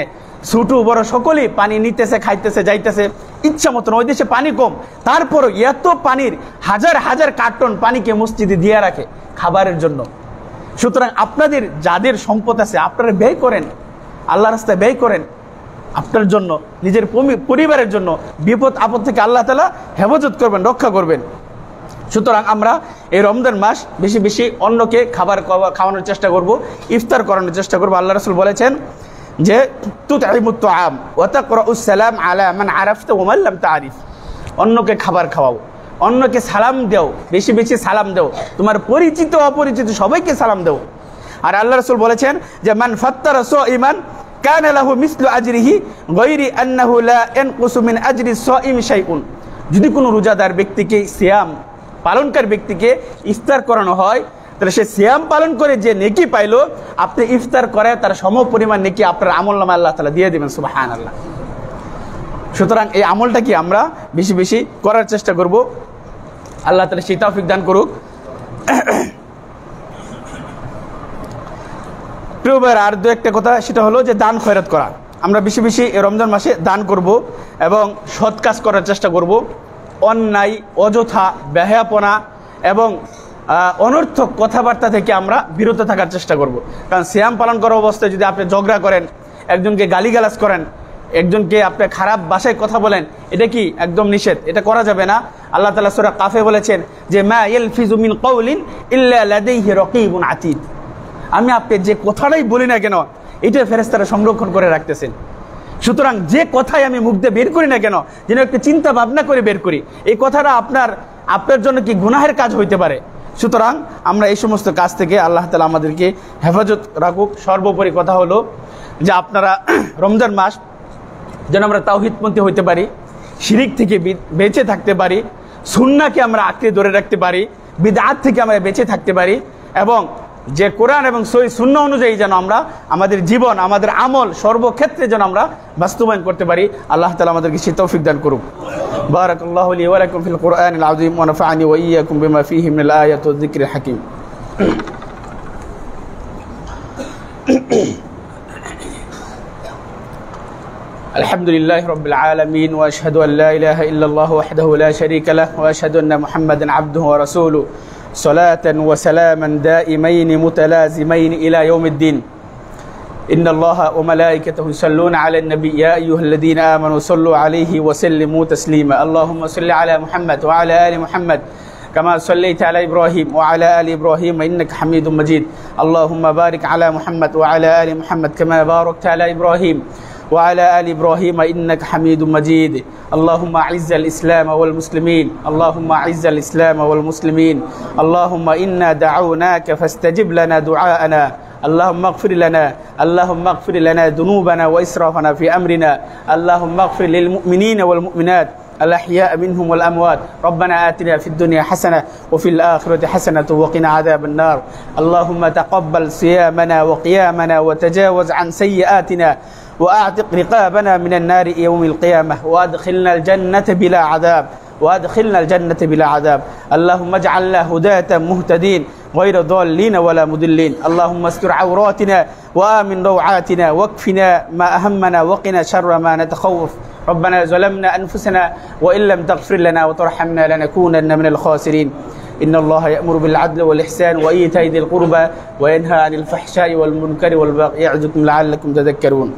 ছোট বড় সকলেই পানি নিতেছে, খাইতেছে, যাইতেছে ইচ্ছা মতন। ওই দেশে পানি কম, তারপরও এত পানির হাজার হাজার কার্টন পানিকে মসজিদে দিয়ে রাখে খাবারের জন্য। সুতরাং আপনাদের যাদের সম্পদ আছে আপনারা ব্যয় করেন, আল্লাহর রাস্তায় ব্যয় করেন, আপনার জন্য, নিজের পরিবারের জন্য। বিপদ আপদ থেকে আল্লাহ তাআলা হেফাজত করবেন, রক্ষা করবেন। সুতরাং আমরা এই রমজান মাস বেশি বেশি অন্যকে খাবার খাওয়ানোর চেষ্টা করব, ইফতার করানোর চেষ্টা করব। আল্লাহ রাসূল বলেছেন যে তুতঈমুত তাআম ওয়া তাকরাউস সালাম আলা মান আরাফতা ওয়া মান লাম তারিফ, অন্যকে খাবার খাওয়াও, অন্যকে সালাম দাও, বেশি বেশি সালাম দাও, তোমার পরিচিত অপরিচিত সবাইকে সালাম দাও। আর আল্লাহ রাসূল বলেছেন যে মান ফাত্তারা সাইমান কানা লাহু মিসলু আজরিহি গায়রি আন্নাহু লা ইয়ানকুসু মিন আজরি সাইম শাইউন, যদি কোনো রোজাদার ব্যক্তিকে, সিয়াম পালনকার ব্যক্তিকে ইফতার করানো হয়, তাহলে সে সিয়াম পালন করে যে নেকি পাইলো, আপনি ইফতার করে তার সমপরিমাণ নেকি আপনার আমলনামায় আল্লাহ তাআলা দিয়ে দিবেন। সুবহানাল্লাহ। সুতরাং এই আমলটা কি আমরা বেশি বেশি করার চেষ্টা করব। আল্লাহ তাআলা সেই তৌফিক দান করুক। প্রিয় ভাইরা, আর দু একটা কথা, সেটা হলো যে দান খয়রাত করা। আমরা বেশি বেশি এই রমজান মাসে দান করব এবং সৎ কাজ করার চেষ্টা করব। অন্যায়, অযথা, বেহায়াপনা এবং অনর্থক কথাবার্তা থেকে আমরা বিরত থাকার চেষ্টা করব। কারণ সিয়াম পালন করা অবস্থায় যদি আপনি ঝগড়া করেন, একজনকে গালিগালাজ করেন, একজনকে আপনি খারাপ ভাষায় কথা বলেন, এটা কি একদম নিষেধ, এটা করা যাবে না। আল্লাহ তাআলা সূরা কাফে বলেছেন যে মা ইয়ালফিজু মিন কাউলিন ইল্লা লাদাইহি রাকিবুন আতীদ, আমি আপনি যে কথাটাই বলি না কেন এটা ফেরেশতারা সংরক্ষণ করে রাখতেছেন। সুতরাং যে কথাই আমি মুখ দিয়ে বের করি না কেন, যেন একটু চিন্তা ভাবনা করে বের করি, এই কথাটা আপনার জন্য কি গুনাহের কাজ হইতে পারে। সুতরাং আমরা এই সমস্ত কাজ থেকে আল্লাহ তাআলা আমাদেরকে হেফাজত রাখুক। সর্বোপরি কথা হলো যে আপনারা রমজান মাস যেন আমরা তাওহীদপন্থী হইতে পারি, শিরিক থেকে বেঁচে থাকতে পারি, সুন্নাহকে আমরা আঁকড়ে ধরে রাখতে পারি, বিদআত থেকে আমরা বেঁচে থাকতে পারি, এবং যে কোরআন এবং সহিহ সুন্নাহ অনুযায়ী যেন আমরা আমাদের জীবন, আমাদের আমল সর্বক্ষেত্রে যেন আমরা বাস্তবায়ন করতে পারি। আল্লাহ তাআলা আমাদেরকে সেই তৌফিক দান করুক। بارك الله لي ولكم في القرآن العظيم ونفعني وإياكم بما فيه من الآيات والذكر الحكيم. الحمد لله رب العالمين وأشهد أن لا إله إلا الله وحده لا شريك له وأشهد أن محمدا عبده ورسوله صلاة وسلاما دائمين متلازمين إلى يوم الدين. إن الله وملائكته يصلون على النبي يا أيها الذين آمنوا صلوا عليه وسلموا تسليما. اللهم صل على محمد وعلى آل محمد كما صليت على إبراهيم وعلى آل إبراهيم إنك حميد مجيد. اللهم بارك على محمد وعلى آل محمد كما باركت على إبراهيم وعلى آل إبراهيم إنك حميد مجيد. اللهم أعز الإسلام والمسلمين. اللهم أعز الإسلام والمسلمين. اللهم إنا دعوناك فاستجب لنا دعاءنا. اللهم اغفر لنا. اللهم اغفر لنا ذنوبنا وإسرافنا في أمرنا. اللهم اغفر للمؤمنين والمؤمنات الأحياء منهم والأموات. ربنا آتنا في الدنيا حسنة وفي الآخرة حسنة وقنا عذاب النار. اللهم تقبل صيامنا وقيامنا وتجاوز عن سيئاتنا وأعتق رقابنا من النار يوم القيامة وأدخلنا الجنة بلا عذاب وأدخلنا الجنة بلا عذاب. اللهم اجعلنا هداة مهتدين غير ضالين ولا مضلين. اللهم استر عوراتنا وآمن روعاتنا واكفنا ما أهمنا وقنا شر ما نتخوف. ربنا ظلمنا أنفسنا وإن لم تغفر لنا وترحمنا لنكونن من الخاسرين. إن الله يأمر بالعدل والإحسان وإيتاء ذي القربى وينهى عن الفحشاء والمنكر والبغي يعظكم لعلكم تذكرون.